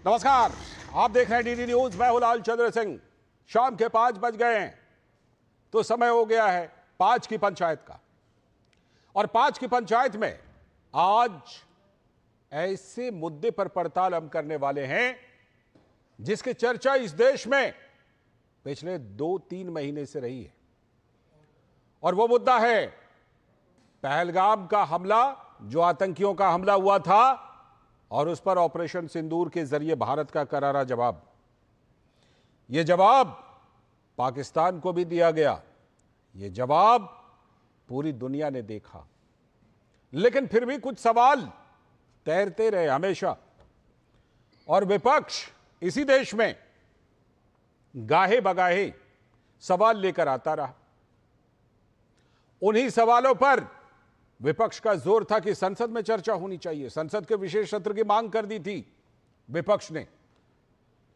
नमस्कार, आप देख रहे हैं डीडी न्यूज। मैं हूं लाल चंद्र सिंह। शाम के 5 बज गए हैं तो समय हो गया है 5 की पंचायत का। और 5 की पंचायत में आज ऐसे मुद्दे पर पड़ताल हम करने वाले हैं जिसकी चर्चा इस देश में पिछले 2-3 महीने से रही है। और वो मुद्दा है पहलगाम का हमला, जो आतंकियों का हमला हुआ था और उस पर ऑपरेशन सिंदूर के जरिए भारत का करारा जवाब। यह जवाब पाकिस्तान को भी दिया गया, यह जवाब पूरी दुनिया ने देखा, लेकिन फिर भी कुछ सवाल तैरते रहे हमेशा। और विपक्ष इसी देश में गाहे बगाहे सवाल लेकर आता रहा। उन्हीं सवालों पर विपक्ष का जोर था कि संसद में चर्चा होनी चाहिए। संसद के विशेष सत्र की मांग कर दी थी विपक्ष ने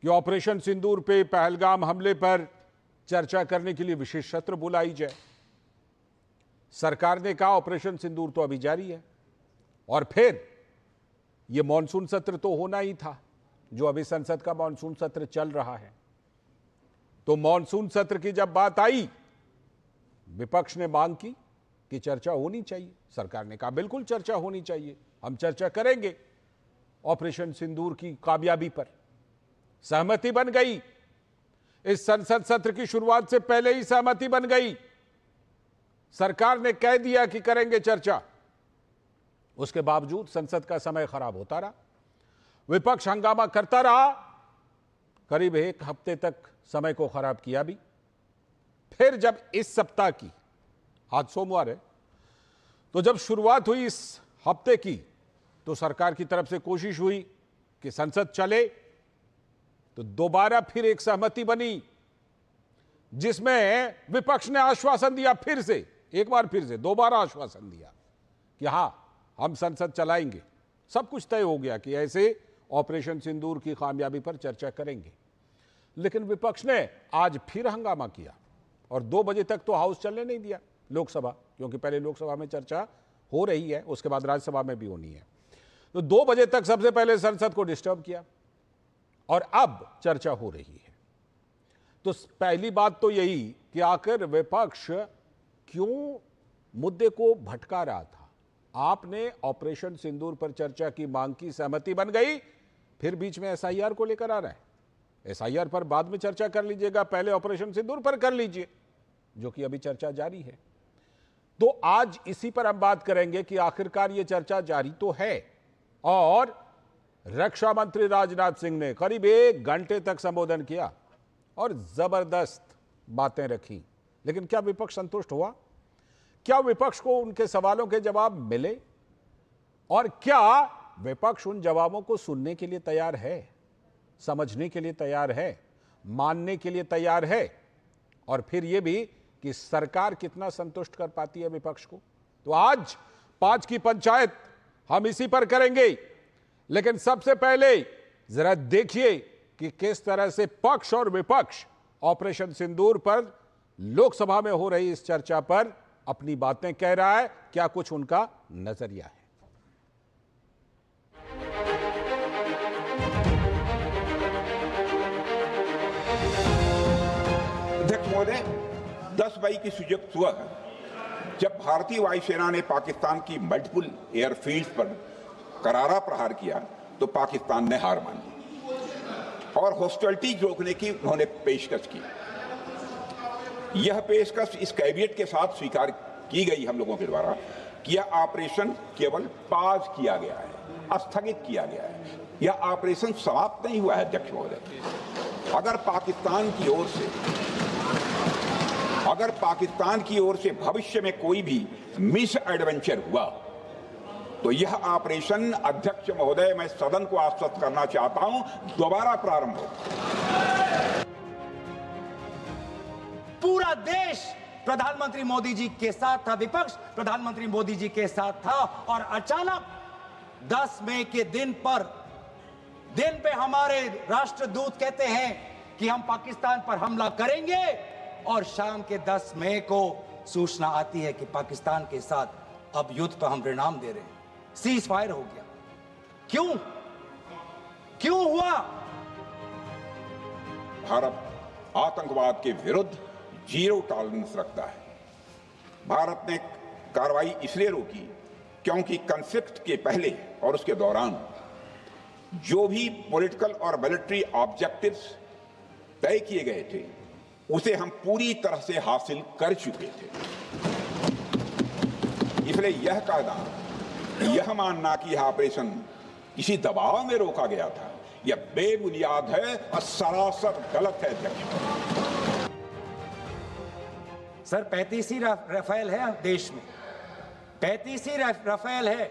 कि ऑपरेशन सिंदूर पे, पहलगाम हमले पर चर्चा करने के लिए विशेष सत्र बुलाई जाए। सरकार ने कहा ऑपरेशन सिंदूर तो अभी जारी है और फिर यह मॉनसून सत्र तो होना ही था, जो अभी संसद का मॉनसून सत्र चल रहा है। तो मॉनसून सत्र की जब बात आई, विपक्ष ने मांग की कि चर्चा होनी चाहिए। सरकार ने कहा बिल्कुल चर्चा होनी चाहिए, हम चर्चा करेंगे ऑपरेशन सिंदूर की कामयाबी पर। सहमति बन गई, इस संसद सत्र की शुरुआत से पहले ही सहमति बन गई। सरकार ने कह दिया कि करेंगे चर्चा। उसके बावजूद संसद का समय खराब होता रहा, विपक्ष हंगामा करता रहा, करीब 1 हफ्ते तक समय को खराब किया भी। फिर जब इस सप्ताह की, आज सोमवार है, तो जब शुरुआत हुई इस हफ्ते की, तो सरकार की तरफ से कोशिश हुई कि संसद चले। तो दोबारा फिर एक सहमति बनी जिसमें विपक्ष ने आश्वासन दिया, फिर से एक बार फिर से दोबारा आश्वासन दिया कि हां हम संसद चलाएंगे। सब कुछ तय हो गया कि ऐसे ऑपरेशन सिंदूर की कामयाबी पर चर्चा करेंगे। लेकिन विपक्ष ने आज फिर हंगामा किया और 2 बजे तक तो हाउस चलने नहीं दिया, लोकसभा, क्योंकि पहले लोकसभा में चर्चा हो रही है, उसके बाद राज्यसभा में भी होनी है। तो 2 बजे तक सबसे पहले संसद को डिस्टर्ब किया और अब चर्चा हो रही है। तो पहली बात तो यही कि आखिर विपक्ष क्यों मुद्दे को भटका रहा था। आपने ऑपरेशन सिंदूर पर चर्चा की मांग की, सहमति बन गई, फिर बीच में एसआईआर को लेकर आ रहा है। एसआईआर पर बाद में चर्चा कर लीजिएगा, पहले ऑपरेशन सिंदूर पर कर लीजिए, जो कि अभी चर्चा जारी है। तो आज इसी पर हम बात करेंगे कि आखिरकार यह चर्चा जारी तो है। और रक्षा मंत्री राजनाथ सिंह ने करीब 1 घंटे तक संबोधन किया और जबरदस्त बातें रखी। लेकिन क्या विपक्ष संतुष्ट हुआ? क्या विपक्ष को उनके सवालों के जवाब मिले? और क्या विपक्ष उन जवाबों को सुनने के लिए तैयार है, समझने के लिए तैयार है, मानने के लिए तैयार है? और फिर यह भी कि सरकार कितना संतुष्ट कर पाती है विपक्ष को? तो आज 5 की पंचायत हम इसी पर करेंगे। लेकिन सबसे पहले जरा देखिए कि किस तरह से पक्ष और विपक्ष ऑपरेशन सिंदूर पर लोकसभा में हो रही इस चर्चा पर अपनी बातें कह रहा है। क्या कुछ उनका नजरिया है? अध्यक्ष महोदय, 10 मई की सुबह जब भारतीय वायुसेना ने पाकिस्तान की मल्टीपल एयरफील्ड्स पर करारा प्रहार किया तो पाकिस्तान ने हार मान ली और हॉस्टिलिटी रोकने की उन्होंने पेशकश की। यह पेशकश इस कैबिनेट के साथ स्वीकार की गई हम लोगों के द्वारा कि यह ऑपरेशन केवल पाज किया गया है, स्थगित किया गया है। यह ऑपरेशन समाप्त नहीं हुआ है अध्यक्ष महोदय। अगर पाकिस्तान की ओर से भविष्य में कोई भी मिस एडवेंचर हुआ तो यह ऑपरेशन, अध्यक्ष महोदय, मैं सदन को आश्वस्त करना चाहता हूं, दोबारा प्रारंभ हो। पूरा देश प्रधानमंत्री मोदी जी के साथ था, विपक्ष प्रधानमंत्री मोदी जी के साथ था, और अचानक 10 मई के दिन पे हमारे राष्ट्रदूत कहते हैं कि हम पाकिस्तान पर हमला करेंगे, और शाम के 10 मई को सूचना आती है कि पाकिस्तान के साथ अब युद्ध पर हम परिणाम दे रहे हैं, सीज फायर हो गया। क्यों हुआ? भारत आतंकवाद के विरुद्ध जीरो टॉलरेंस रखता है। भारत ने कार्रवाई इसलिए रोकी क्योंकि कॉन्फ्लिक्ट के पहले और उसके दौरान जो भी पॉलिटिकल और मिलिट्री ऑब्जेक्टिव्स तय किए गए थे उसे हम पूरी तरह से हासिल कर चुके थे। इसलिए यह कहना, यह मानना कि यह ऑपरेशन किसी दबाव में रोका गया था, यह बेबुनियाद है और सरासर गलत है। सर 35 ही राफेल है देश में, 35 ही राफेल है।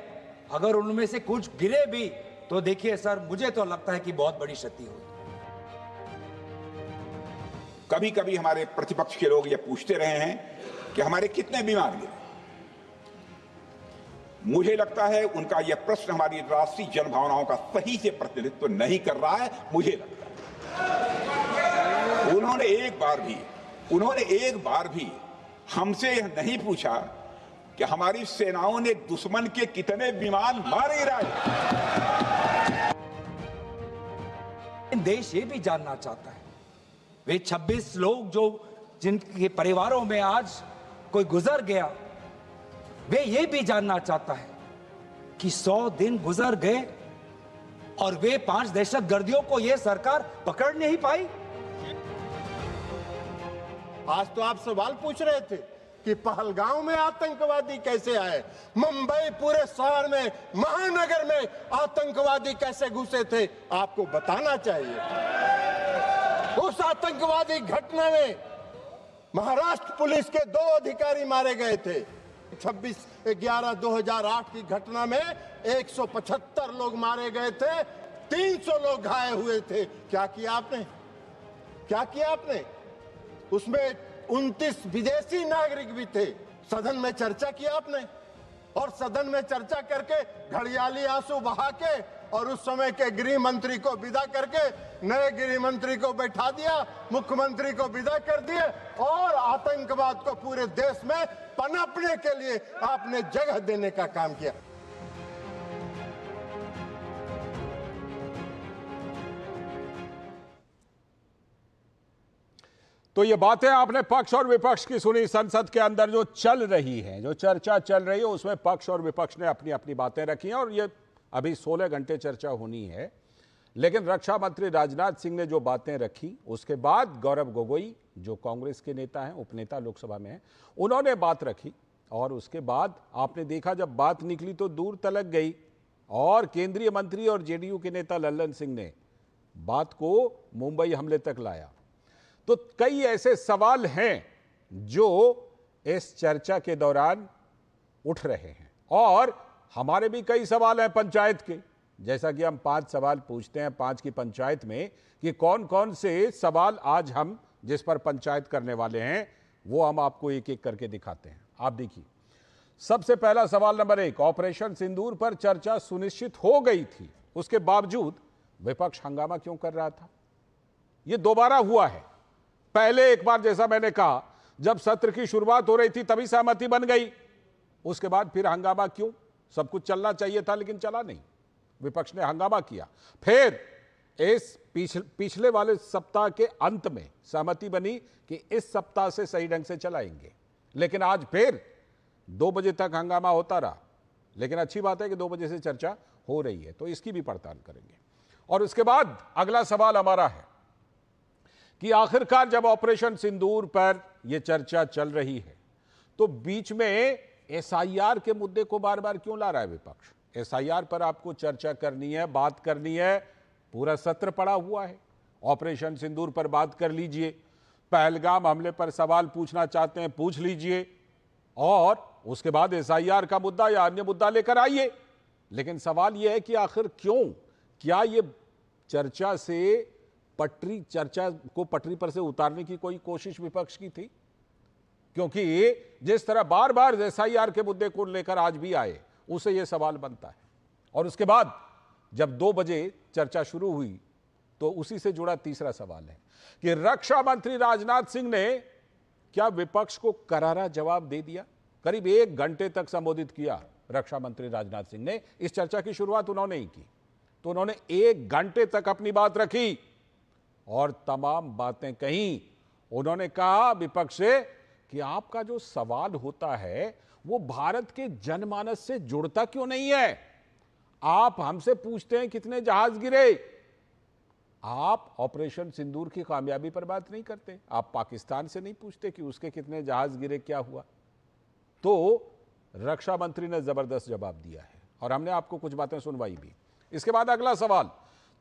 अगर उनमें से कुछ गिरे भी तो देखिए सर, मुझे तो लगता है कि बहुत बड़ी क्षति हुई। कभी कभी हमारे प्रतिपक्ष के लोग ये पूछते रहे हैं कि हमारे कितने विमान गिरे। मुझे लगता है उनका यह प्रश्न हमारी राष्ट्रीय जनभावनाओं का सही से प्रतिनिधित्व नहीं कर रहा है। मुझे लगता है उन्होंने एक बार भी हमसे यह नहीं पूछा कि हमारी सेनाओं ने दुश्मन के कितने विमान मारे गिराए। देश ये भी जानना चाहता है, वे 26 लोग जो जिनके परिवारों में आज कोई गुजर गया, वे ये भी जानना चाहता है कि 100 दिन गुजर गए और वे 5 दहशतगर्दियों को ये सरकार पकड़ नहीं पाई। आज तो आप सवाल पूछ रहे थे कि पहलगांव में आतंकवादी कैसे आए, मुंबई पूरे शहर में, महानगर में आतंकवादी कैसे घुसे थे, आपको बताना चाहिए। उस आतंकवादी घटना में महाराष्ट्र पुलिस के 2 अधिकारी मारे गए थे। 26/11/2008 की घटना में 175 लोग मारे गए थे, 300 लोग घायल हुए थे। क्या किया आपने? उसमें 29 विदेशी नागरिक भी थे। सदन में चर्चा की आपने, और सदन में चर्चा करके घड़ियाली आंसू बहा के और उस समय के गृह मंत्री को विदा करके नए गृह मंत्री को बैठा दिया, मुख्यमंत्री को विदा कर दिए और आतंकवाद को पूरे देश में पनपने के लिए आपने जगह देने का काम किया। तो ये बातें आपने पक्ष और विपक्ष की सुनी। संसद के अंदर जो चल रही है, जो चर्चा चल रही है, उसमें पक्ष और विपक्ष ने अपनी अपनी बातें रखी हैं और ये अभी 16 घंटे चर्चा होनी है। लेकिन रक्षा मंत्री राजनाथ सिंह ने जो बातें रखी, उसके बाद गौरव गोगोई जो कांग्रेस के नेता हैं, उपनेता लोकसभा में हैं, उन्होंने बात रखी और उसके बाद आपने देखा जब बात निकली तो दूर तलक गई और केंद्रीय मंत्री और जेडीयू के नेता लल्लन सिंह ने बात को मुंबई हमले तक लाया। तो कई ऐसे सवाल हैं जो इस चर्चा के दौरान उठ रहे हैं और हमारे भी कई सवाल हैं पंचायत के। जैसा कि हम 5 सवाल पूछते हैं 5 की पंचायत में, कि कौन कौन से सवाल आज हम जिस पर पंचायत करने वाले हैं वो हम आपको एक एक करके दिखाते हैं। आप देखिए, सबसे पहला सवाल नंबर 1, ऑपरेशन सिंदूर पर चर्चा सुनिश्चित हो गई थी, उसके बावजूद विपक्ष हंगामा क्यों कर रहा था? यह दोबारा हुआ है। पहले एक बार जैसा मैंने कहा, जब सत्र की शुरुआत हो रही थी तभी सहमति बन गई, उसके बाद फिर हंगामा क्यों? सब कुछ चलना चाहिए था लेकिन चला नहीं, विपक्ष ने हंगामा किया। फिर इस पिछले वाले सप्ताह के अंत में सहमति बनी कि इस सप्ताह से सही ढंग से चलाएंगे, लेकिन आज फिर 2 बजे तक हंगामा होता रहा। लेकिन अच्छी बात है कि 2 बजे से चर्चा हो रही है, तो इसकी भी पड़ताल करेंगे। और उसके बाद अगला सवाल हमारा है कि आखिरकार जब ऑपरेशन सिंदूर पर यह चर्चा चल रही है तो बीच में एसआईआर के मुद्दे को बार बार क्यों ला रहा है विपक्ष? एसआईआर पर आपको चर्चा करनी है, बात करनी है, पूरा सत्र पड़ा हुआ है। ऑपरेशन सिंदूर पर बात कर लीजिए, पहलगाम हमले पर सवाल पूछना चाहते हैं पूछ लीजिए, और उसके बाद एसआईआर का मुद्दा या अन्य मुद्दा लेकर आइए। लेकिन सवाल यह है कि आखिर क्यों? क्या यह चर्चा से चर्चा को पटरी पर से उतारने की कोई कोशिश विपक्ष की थी? क्योंकि जिस तरह बार बार एसआईआर के मुद्दे को लेकर आज भी आए, उसे यह सवाल बनता है। और उसके बाद जब 2 बजे चर्चा शुरू हुई तो उसी से जुड़ा तीसरा सवाल है कि रक्षा मंत्री राजनाथ सिंह ने क्या विपक्ष को करारा जवाब दे दिया? करीब 1 घंटे तक संबोधित किया रक्षा मंत्री राजनाथ सिंह ने। इस चर्चा की शुरुआत उन्होंने ही की, तो उन्होंने 1 घंटे तक अपनी बात रखी और तमाम बातें कहीं। उन्होंने कहा विपक्ष से कि आपका जो सवाल होता है वो भारत के जनमानस से जुड़ता क्यों नहीं है? आप हमसे पूछते हैं कितने जहाज गिरे, आप ऑपरेशन सिंदूर की कामयाबी पर बात नहीं करते। आप पाकिस्तान से नहीं पूछते कि उसके कितने जहाज गिरे, क्या हुआ। तो रक्षा मंत्री ने जबरदस्त जवाब दिया है और हमने आपको कुछ बातें सुनवाई भी। इसके बाद अगला सवाल,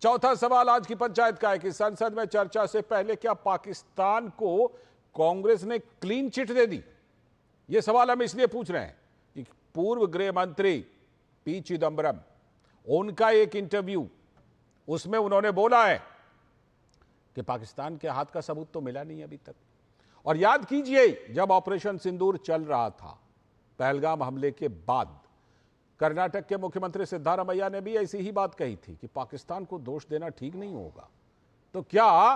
चौथा सवाल आज की पंचायत का है कि संसद में चर्चा से पहले क्या पाकिस्तान को कांग्रेस ने क्लीन चिट दे दी? यह सवाल हम इसलिए पूछ रहे हैं कि पूर्व गृह मंत्री पी चिदम्बरम, उनका एक इंटरव्यू, उसमें उन्होंने बोला है कि पाकिस्तान के हाथ का सबूत तो मिला नहीं अभी तक। और याद कीजिए, जब ऑपरेशन सिंदूर चल रहा था पहलगाम हमले के बाद, कर्नाटक के मुख्यमंत्री सिद्धारमैया ने भी ऐसी ही बात कही थी कि पाकिस्तान को दोष देना ठीक नहीं होगा। तो क्या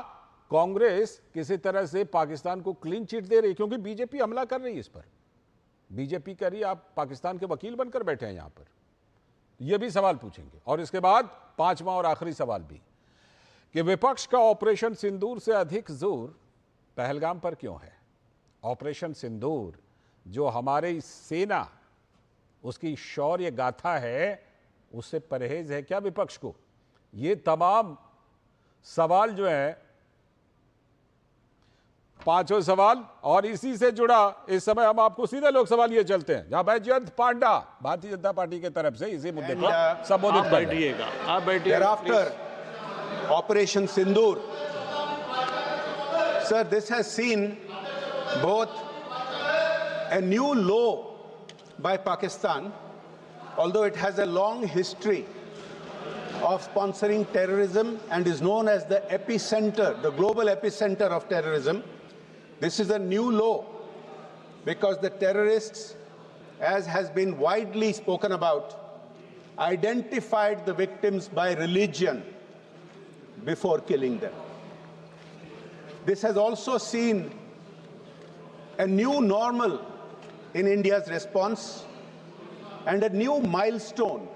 कांग्रेस किसी तरह से पाकिस्तान को क्लीन चिट दे रही? क्योंकि बीजेपी हमला कर रही है इस पर, बीजेपी कह रही है आप पाकिस्तान के वकील बनकर बैठे हैं यहां पर। यह भी सवाल पूछेंगे। और इसके बाद पांचवा और आखिरी सवाल भी कि विपक्ष का ऑपरेशन सिंदूर से अधिक जोर पहलगाम पर क्यों है? ऑपरेशन सिंदूर जो हमारी सेना, उसकी शौर्य गाथा है, उससे परहेज है क्या विपक्ष को? ये तमाम सवाल जो है, पांचों सवाल और इसी से जुड़ा इस समय हम आपको सीधे लोकसभा लिए चलते हैं, जहां बैजयंत पांडा भारतीय जनता पार्टी की तरफ से इसी मुद्दे पर संबोधित करिएगा। आप बैठिए। Thereafter, Operation Sindoor. Sir, this has seen both a new low by Pakistan, although it has a long history of sponsoring terrorism and is known as the epicenter, the global epicenter of terrorism. This is a new low because the terrorists, as has been widely spoken about, identified the victims by religion before killing them. This has also seen a new normal in India's response and a new milestone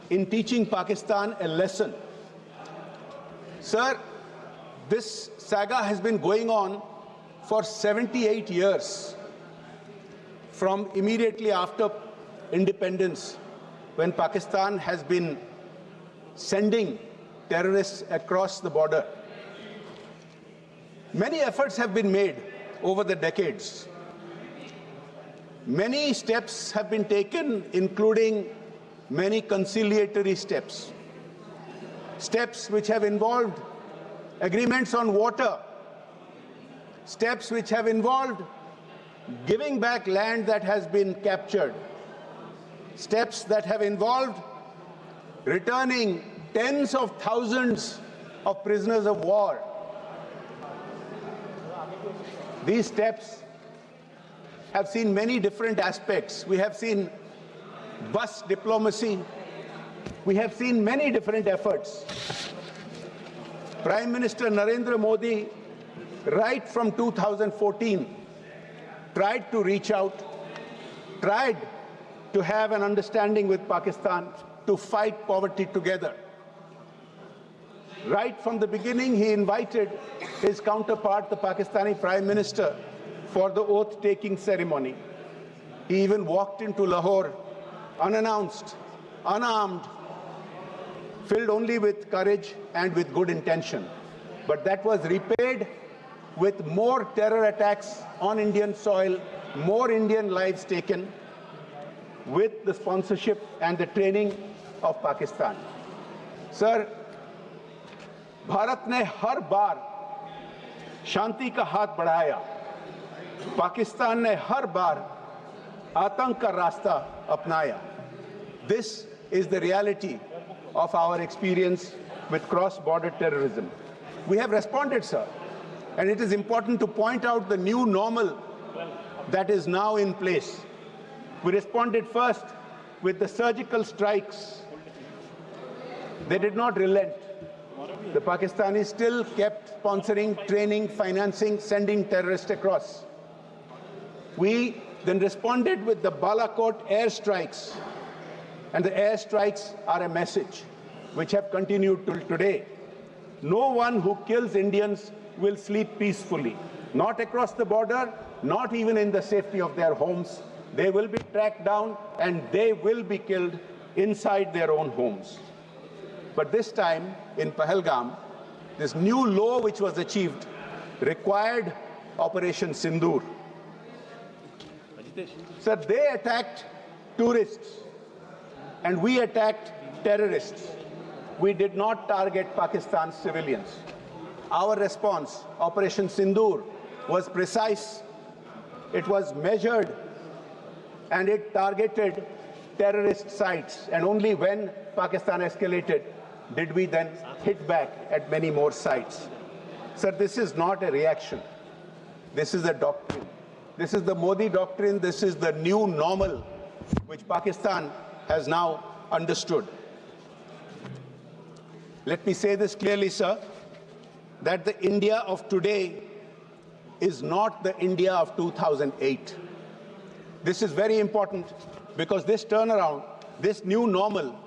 in teaching Pakistan a lesson. Sir, this saga has been going on for 78 years, from immediately after independence, when Pakistan has been sending terrorists across the border. Many efforts have been made over the decades. Many steps have been taken, including many conciliatory steps. Steps which have involved agreements on water. Steps which have involved giving back land that has been captured. Steps that have involved returning tens of thousands of prisoners of war. These steps have seen many different aspects. We have seen bus diplomacy. We have seen many different efforts. Prime Minister Narendra Modi, right from 2014, tried to reach out, tried to have an understanding with Pakistan to fight poverty together. Right from the beginning, he invited his counterpart, the Pakistani Prime Minister, for the oath-taking ceremony. He even walked into Lahore unannounced, unarmed, filled only with courage and with good intention. But that was repaid with more terror attacks on Indian soil, more Indian lives taken, with the sponsorship and the training of Pakistan. Sir, Bharat ने हर बार शांति का हाथ बढ़ाया, पाकिस्तान ने हर बार आतंक का रास्ता अपनाया. This is the reality of our experience with cross-border terrorism. We have responded, sir, and it is important to point out the new normal that is now in place. We responded first with the surgical strikes. They did not relent. The Pakistanis still kept sponsoring, training, financing, sending terrorists across. We then responded with the Balakot airstrikes, and the airstrikes are a message which have continued till today. no one who kills Indians will sleep peacefully. Not across the border, not even in the safety of their homes. They will be tracked down and they will be killed inside their own homes. But this time in Pahalgam, this new law which was achieved required Operation Sindoor. So they attacked tourists and we attacked terrorists. We did not target Pakistan's civilians. Our response, Operation Sindoor, was precise, it was measured, and it targeted terrorist sites. And only when Pakistan escalated did we then hit back at many more sites. Sir, this is not a reaction. This is a doctrine. This is the Modi doctrine. This is the new normal which Pakistan has now understood. Let me say this clearly, sir, that the India of today is not the India of 2008. This is very important because this turnaround, this new normal,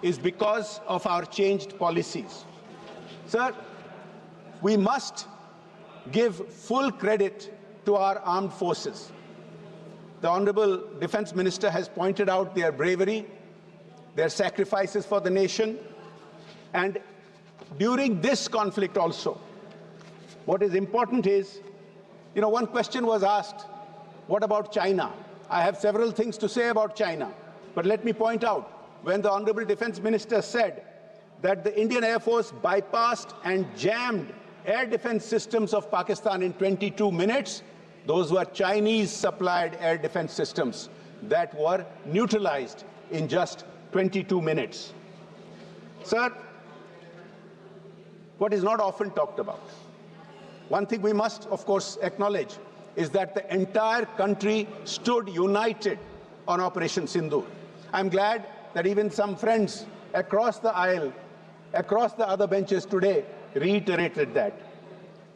is because of our changed policies. Sir, we must give full credit to our armed forces. The Honorable Defense Minister has pointed out their bravery, their sacrifices for the nation, and during this conflict also, what is important is, one question was asked, what about China? I have several things to say about China, but let me point out, when the Honorable Defense Minister said that the Indian Air Force bypassed and jammed air defense systems of Pakistan in 22 minutes, those were Chinese-supplied air defense systems that were neutralized in just 22 minutes. Sir, what is not often talked about, one thing we must, of course, acknowledge is that the entire country stood united on Operation Sindoor. I'm glad that even some friends across the aisle, across the other benches today, reiterated that.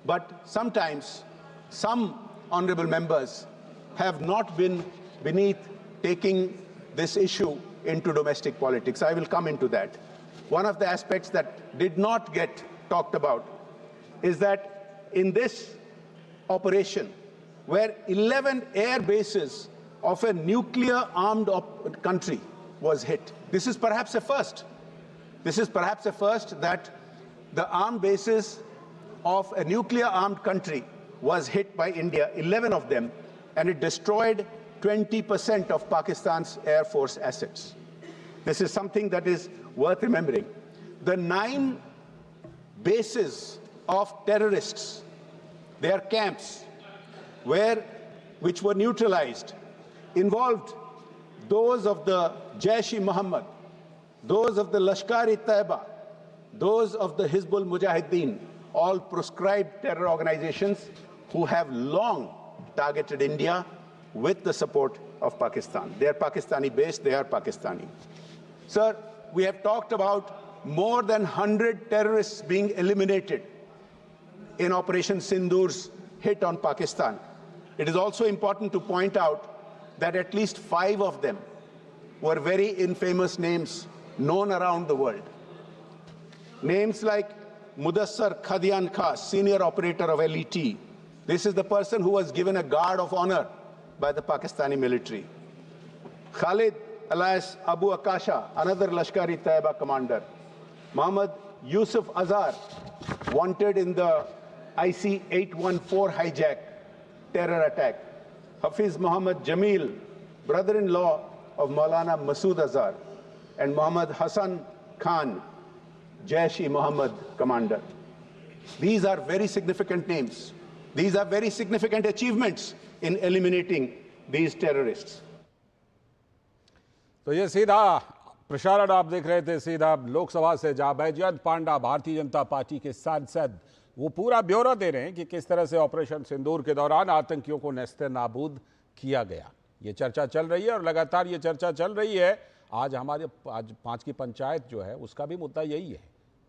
But sometimes, some honorable members have not been beneath taking this issue into domestic politics. I will come into that. One of the aspects that did not get talked about is that in this operation, where 11 air bases of a nuclear-armed country was hit. This is perhaps a first. This is perhaps a first that the armed bases of a nuclear-armed country was hit by India, 11 of them, and it destroyed 20% of Pakistan's Air Force assets. This is something that is worth remembering. The 9 bases of terrorists, their camps, which were neutralized, involved those of the Jaish-e-Mohammed, those of the Lashkar-e-Taiba, those of the Hizbul Mujahideen, all proscribed terror organizations who have long targeted India with the support of Pakistan. They are Pakistani based, they are Pakistani. Sir, we have talked about more than 100 terrorists being eliminated in Operation Sindoor's hit on Pakistan. It is also important to point out that at least 5 of them were very infamous names known around the world. Names like Mudassar Khadian Khas, senior operator of LET. This is the person who was given a guard of honor by the Pakistani military. Khalid alias Abu Akasha, another Lashkar-e-Taiba commander. Muhammad Yusuf Azhar, wanted in the IC-814 hijack terror attack. Hafiz Muhammad Jamil, brother-in-law of Maulana Masood Azhar, and Muhammad Hassan Khan, Jaish-e-Mohammed commander. These are very significant names. These are very significant achievements in eliminating these terrorists. तो ये सीधा प्रसारण आप देख रहे थे, सीधा लोकसभा से जहां बैजयंत पांडा भारतीय जनता पार्टी के सांसद वो पूरा ब्यौरा दे रहे हैं कि किस तरह से ऑपरेशन सिंदूर के दौरान आतंकियों को नेस्ते नाबूद किया गया। ये चर्चा चल रही है और लगातार ये चर्चा चल रही है। आज 5 की पंचायत जो है उसका भी मुद्दा यही है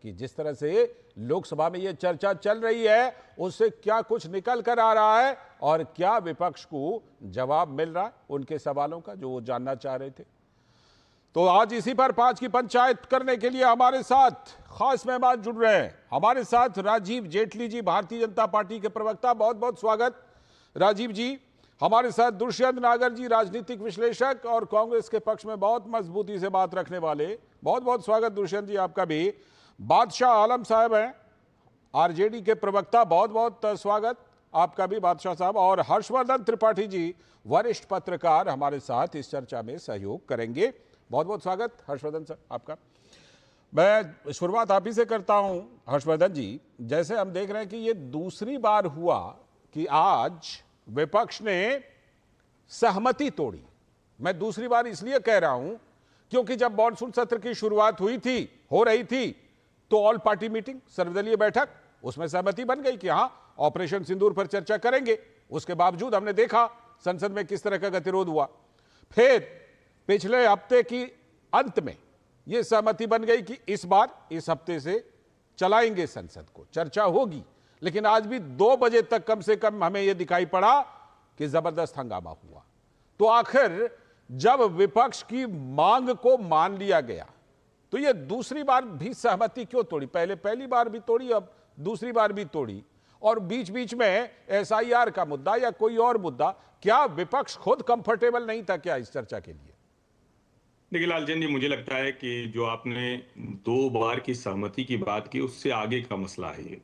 कि जिस तरह से लोकसभा में ये चर्चा चल रही है उससे क्या कुछ निकल कर आ रहा है और क्या विपक्ष को जवाब मिल रहा है उनके सवालों का जो वो जानना चाह रहे थे। तो आज इसी पर 5 की पंचायत करने के लिए हमारे साथ खास मेहमान जुड़ रहे हैं हमारे साथ। राजीव जेटली जी, भारतीय जनता पार्टी के प्रवक्ता, बहुत बहुत स्वागत राजीव जी। हमारे साथ दुष्यंत नागर जी, राजनीतिक विश्लेषक और कांग्रेस के पक्ष में बहुत मजबूती से बात रखने वाले, बहुत बहुत स्वागत दुष्यंत जी आपका भी। बादशाह आलम साहब हैं, आरजेडी के प्रवक्ता, बहुत बहुत स्वागत आपका भी बादशाह साहब। और हर्षवर्धन त्रिपाठी जी, वरिष्ठ पत्रकार, हमारे साथ इस चर्चा में सहयोग करेंगे। बहुत बहुत स्वागत हर्षवर्धन सर आपका। मैं शुरुआत आप ही से करता हूं हर्षवर्धन जी। जैसे हम देख रहे हैं कि ये दूसरी बार हुआ कि आज विपक्ष ने सहमति तोड़ी। मैं दूसरी बार इसलिए कह रहा हूं क्योंकि जब मॉनसून सत्र की शुरुआत हो रही थी तो ऑल पार्टी मीटिंग, सर्वदलीय बैठक, उसमें सहमति बन गई कि हां ऑपरेशन सिंदूर पर चर्चा करेंगे। उसके बावजूद हमने देखा संसद में किस तरह का गतिरोध हुआ। फिर पिछले हफ्ते की अंत में यह सहमति बन गई कि इस बार इस हफ्ते से चलाएंगे संसद को, चर्चा होगी। लेकिन आज भी 2 बजे तक कम से कम हमें यह दिखाई पड़ा कि जबरदस्त हंगामा हुआ। तो आखिर जब विपक्ष की मांग को मान लिया गया तो यह दूसरी बार भी सहमति क्यों तोड़ी? पहली बार भी तोड़ी, अब दूसरी बार भी तोड़ी। और बीच बीच में एसआईआर का मुद्दा या कोई और मुद्दा, क्या विपक्ष खुद कंफर्टेबल नहीं था क्या इस चर्चा के लिए? देखिए लालचंद जी, मुझे लगता है कि जो आपने 2 बार की सहमति की बात की, उससे आगे का मसला है ये,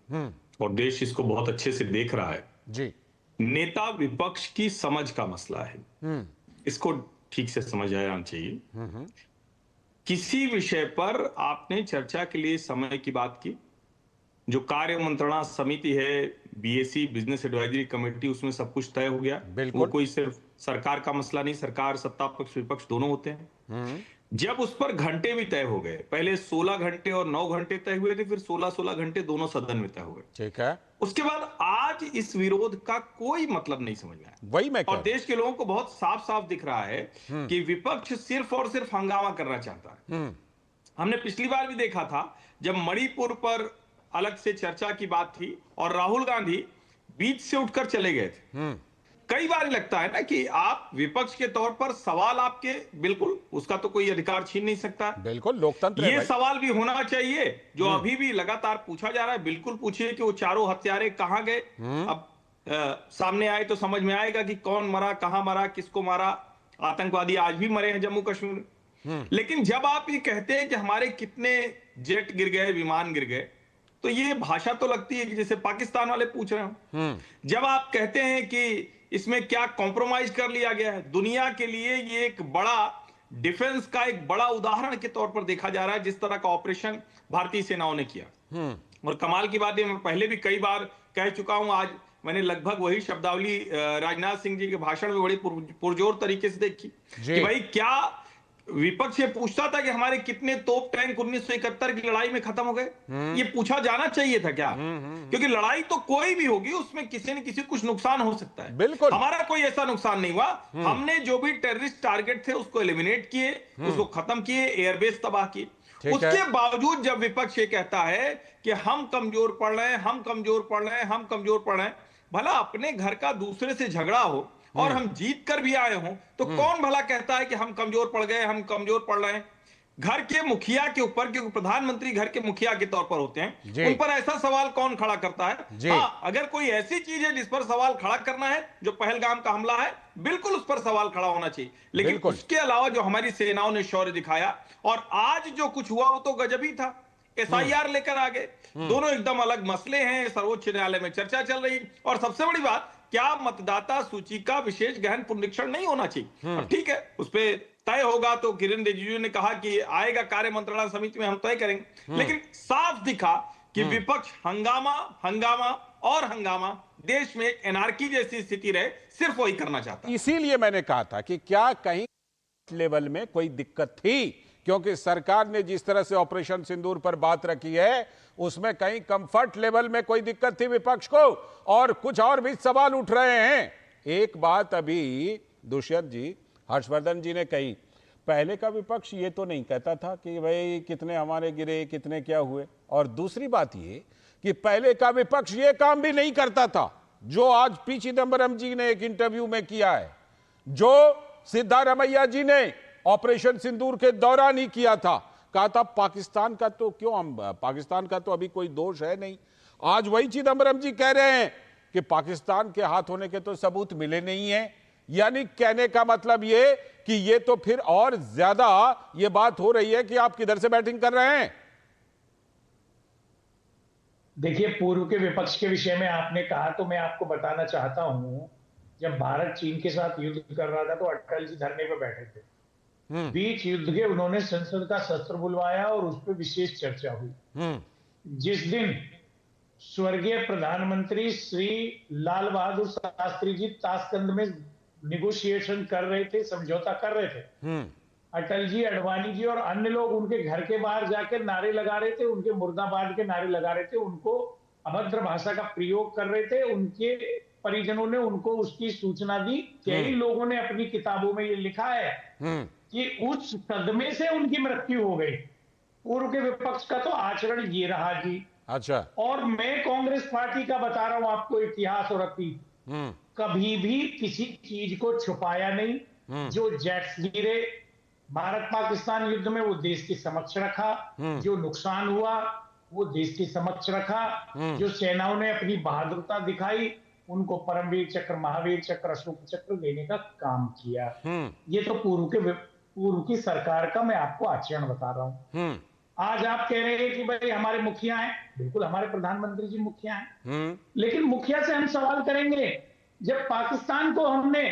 और देश इसको बहुत अच्छे से देख रहा है जी। नेता विपक्ष की समझ का मसला है, इसको ठीक से समझ आना चाहिए। किसी विषय पर आपने चर्चा के लिए समय की बात की, जो कार्य मंत्रणा समिति है, बीएसी बिजनेस एडवाइजरी कमेटी, उसमें सब कुछ तय हो गया। वो कोई सिर्फ सरकार का मसला नहीं, सरकार, सत्ता पक्ष, विपक्ष दोनों होते हैं। जब उस पर घंटे भी तय हो गए, पहले 16 घंटे और 9 घंटे तय हुए थे, फिर 16 घंटे दोनों सदन में तय हो गए, ठीक है। उसके बाद आज इस विरोध का कोई मतलब नहीं समझ में आया। वही मैं और देश के लोगों को बहुत साफ साफ दिख रहा है कि विपक्ष सिर्फ और सिर्फ हंगामा करना चाहता है। हमने पिछली बार भी देखा था जब मणिपुर पर अलग से चर्चा की बात थी और राहुल गांधी बीच से उठकर चले गए थे। कई बार लगता है ना कि आप विपक्ष के तौर पर सवाल आपके, बिल्कुल उसका तो कोई अधिकार छीन नहीं सकता, बिल्कुल लोकतंत्र है। ये सवाल भी होना चाहिए जो अभी भी लगातार पूछा जा रहा है। बिल्कुल पूछिए कि वो चारों हत्यारे कहां गए। अब सामने आए तो समझ में आएगा कि कौन मरा, कहां मरा, किसको मारा। आतंकवादी आज भी मरे हैं जम्मू कश्मीर। लेकिन जब आप ये कहते हैं कि हमारे कितने जेट गिर गए, विमान गिर गए, तो ये भाषा तो लगती है कि जैसे पाकिस्तान वाले पूछ रहे हो। जब आप कहते हैं कि इसमें क्या कॉम्प्रोमाइज कर लिया गया है, दुनिया के लिए ये एक बड़ा डिफेंस का एक बड़ा उदाहरण के तौर पर देखा जा रहा है, जिस तरह का ऑपरेशन भारतीय सेनाओं ने किया। और कमाल की बात है, मैं पहले भी कई बार कह चुका हूं, आज मैंने लगभग वही शब्दावली राजनाथ सिंह जी के भाषण में बड़ी पुरजोर तरीके से देखी कि भाई क्या विपक्ष ये पूछता था कि हमारे कितने तोप टैंक 1971 की लड़ाई में खत्म हो गए। ये पूछा जाना चाहिए था क्या? क्योंकि लड़ाई तो कोई भी होगी, उसमें किसी न किसी कुछ नुकसान हो सकता है। बिल्कुल, हमारा कोई ऐसा नुकसान नहीं हुआ। हमने जो भी टेररिस्ट टारगेट थे उसको एलिमिनेट किए, उसको खत्म किए, एयरबेस तबाह किए। उसके बावजूद जब विपक्ष ये कहता है कि हम कमजोर पड़ रहे हैं, हम कमजोर पड़ रहे हैं, हम कमजोर पड़ रहे हैं, भला अपने घर का दूसरे से झगड़ा हो और हम जीत कर भी आए हों तो कौन भला कहता है कि हम कमजोर पड़ गए, हम कमजोर पड़ रहे हैं? घर के मुखिया के ऊपर, क्योंकि प्रधानमंत्री घर के मुखिया के तौर पर होते हैं, उन पर ऐसा सवाल कौन खड़ा करता है? हाँ, अगर कोई ऐसी चीज है जिस पर सवाल खड़ा करना है, जो पहलगाम का हमला है, बिल्कुल उस पर सवाल खड़ा होना चाहिए। लेकिन उसके अलावा जो हमारी सेनाओं ने शौर्य दिखाया और आज जो कुछ हुआ वो तो गजब ही था। एसआईआर लेकर आ गए, दोनों एकदम अलग मसले हैं, सर्वोच्च न्यायालय में चर्चा चल रही। और सबसे बड़ी बात, क्या मतदाता सूची का विशेष गहन पुनरीक्षण नहीं होना चाहिए? अब ठीक है, उस पर तय होगा तो किरण रिजिजू ने कहा कि आएगा कार्य मंत्रणा समिति में, हम तय करेंगे। लेकिन साफ दिखा कि विपक्ष हंगामा, हंगामा और हंगामा, देश में एनार्की जैसी स्थिति रहे, सिर्फ वही करना चाहता। इसीलिए मैंने कहा था कि क्या कहीं लेवल में कोई दिक्कत थी, क्योंकि सरकार ने जिस तरह से ऑपरेशन सिंदूर पर बात रखी है उसमें कहीं कंफर्ट लेवल में कोई दिक्कत थी विपक्ष को, और कुछ और भी सवाल उठ रहे हैं। एक बात अभी दुष्यंत जी, हर्षवर्धन जी ने कही, पहले का विपक्ष ये तो नहीं कहता था कि भाई कितने हमारे गिरे, कितने क्या हुए। और दूसरी बात ये कि पहले का विपक्ष ये काम भी नहीं करता था जो आज पी चिदंबरम जी ने एक इंटरव्यू में किया है, जो सिद्धारमैया जी ने ऑपरेशन सिंदूर के दौरान ही किया था। कहा था पाकिस्तान का तो क्यों, हम पाकिस्तान का तो अभी कोई दोष है नहीं। आज वही चिदम्बरम जी कह रहे हैं कि पाकिस्तान के हाथ होने के तो सबूत मिले नहीं है। यानी कहने का मतलब ये कि ये तो फिर और ज्यादा ये बात हो रही है कि आप किधर से बैटिंग कर रहे हैं। देखिए, पूर्व के विपक्ष के विषय में आपने कहा तो मैं आपको बताना चाहता हूं, जब भारत चीन के साथ युद्ध कर रहा था तो अटल जी धरने पर बैठे थे। बीच युद्ध के उन्होंने संसद का सत्र बुलवाया और उस पर विशेष चर्चा हुई। जिस दिन स्वर्गीय प्रधानमंत्री श्री लाल बहादुर शास्त्री जी ताशकंद में निगोशिएशन कर रहे थे, समझौता कर रहे थे, अटल जी, अडवाणी जी और अन्य लोग उनके घर के बाहर जाकर नारे लगा रहे थे, उनके मुर्दाबाद के नारे लगा रहे थे, उनको अभद्र भाषा का प्रयोग कर रहे थे। उनके परिजनों ने उनको उसकी सूचना दी। कई लोगों ने अपनी किताबों में ये लिखा है कि उस सदमे से उनकी मृत्यु हो गई। पूर्व के विपक्ष का तो आचरण ये रहा जी। अच्छा, और मैं कांग्रेस पार्टी का बता रहा हूं आपको इतिहास और अतीत, कभी भी किसी चीज को छुपाया नहीं। जो जेट्स गिरे भारत पाकिस्तान युद्ध में, वो देश के समक्ष रखा। जो नुकसान हुआ वो देश के समक्ष रखा। जो सेनाओं ने अपनी बहादुरता दिखाई, उनको परमवीर चक्र, महावीर चक्र, अशोक चक्र देने का काम किया। ये तो पूर्व की सरकार का मैं आपको आचरण बता रहा हूं। आज आप कह रहे हैं कि भाई हमारे मुखिया हैं, बिल्कुल हमारे प्रधानमंत्री जी मुखिया हैं, लेकिन मुखिया से हम सवाल करेंगे, जब पाकिस्तान को हमने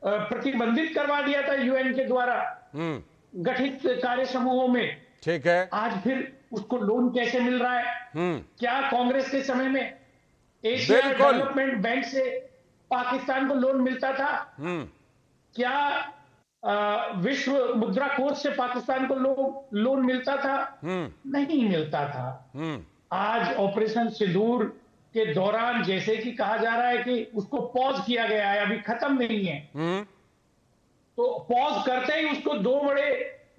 प्रतिबंधित करवा दिया था यूएन के द्वारा गठित कार्य समूहों में, ठीक है, आज फिर उसको लोन कैसे मिल रहा है? क्या कांग्रेस के समय में एशिया डेवलपमेंट बैंक से पाकिस्तान को लोन मिलता था? क्या विश्व मुद्रा कोष से पाकिस्तान को लोन मिलता था? नहीं मिलता था। आज ऑपरेशन सिंदूर के दौरान जैसे कि कहा जा रहा है कि उसको पॉज किया गया है, अभी खत्म नहीं है, तो पॉज करते ही उसको दो बड़े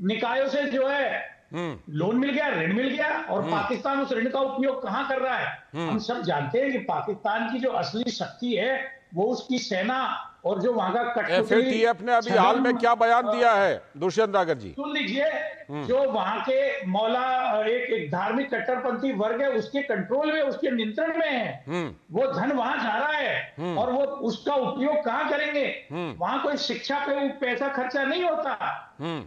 निकायों से जो है लोन मिल गया, ऋण मिल गया, और पाकिस्तान उस ऋण का उपयोग कहां कर रहा है? हम सब जानते हैं कि पाकिस्तान की जो असली शक्ति है वो उसकी सेना और जो वहां का एफएटीएफ ने अभी हाल में क्या बयान दिया है, दुष्यंत रागर जी सुन लीजिए, जो वहां के मौला एक धार्मिक कट्टरपंथी वर्ग है, उसके कंट्रोल में, उसके नियंत्रण में है, वो धन वहां जा रहा है, और वो उसका उपयोग कहां करेंगे? वहां कोई शिक्षा पे पैसा खर्चा नहीं होता,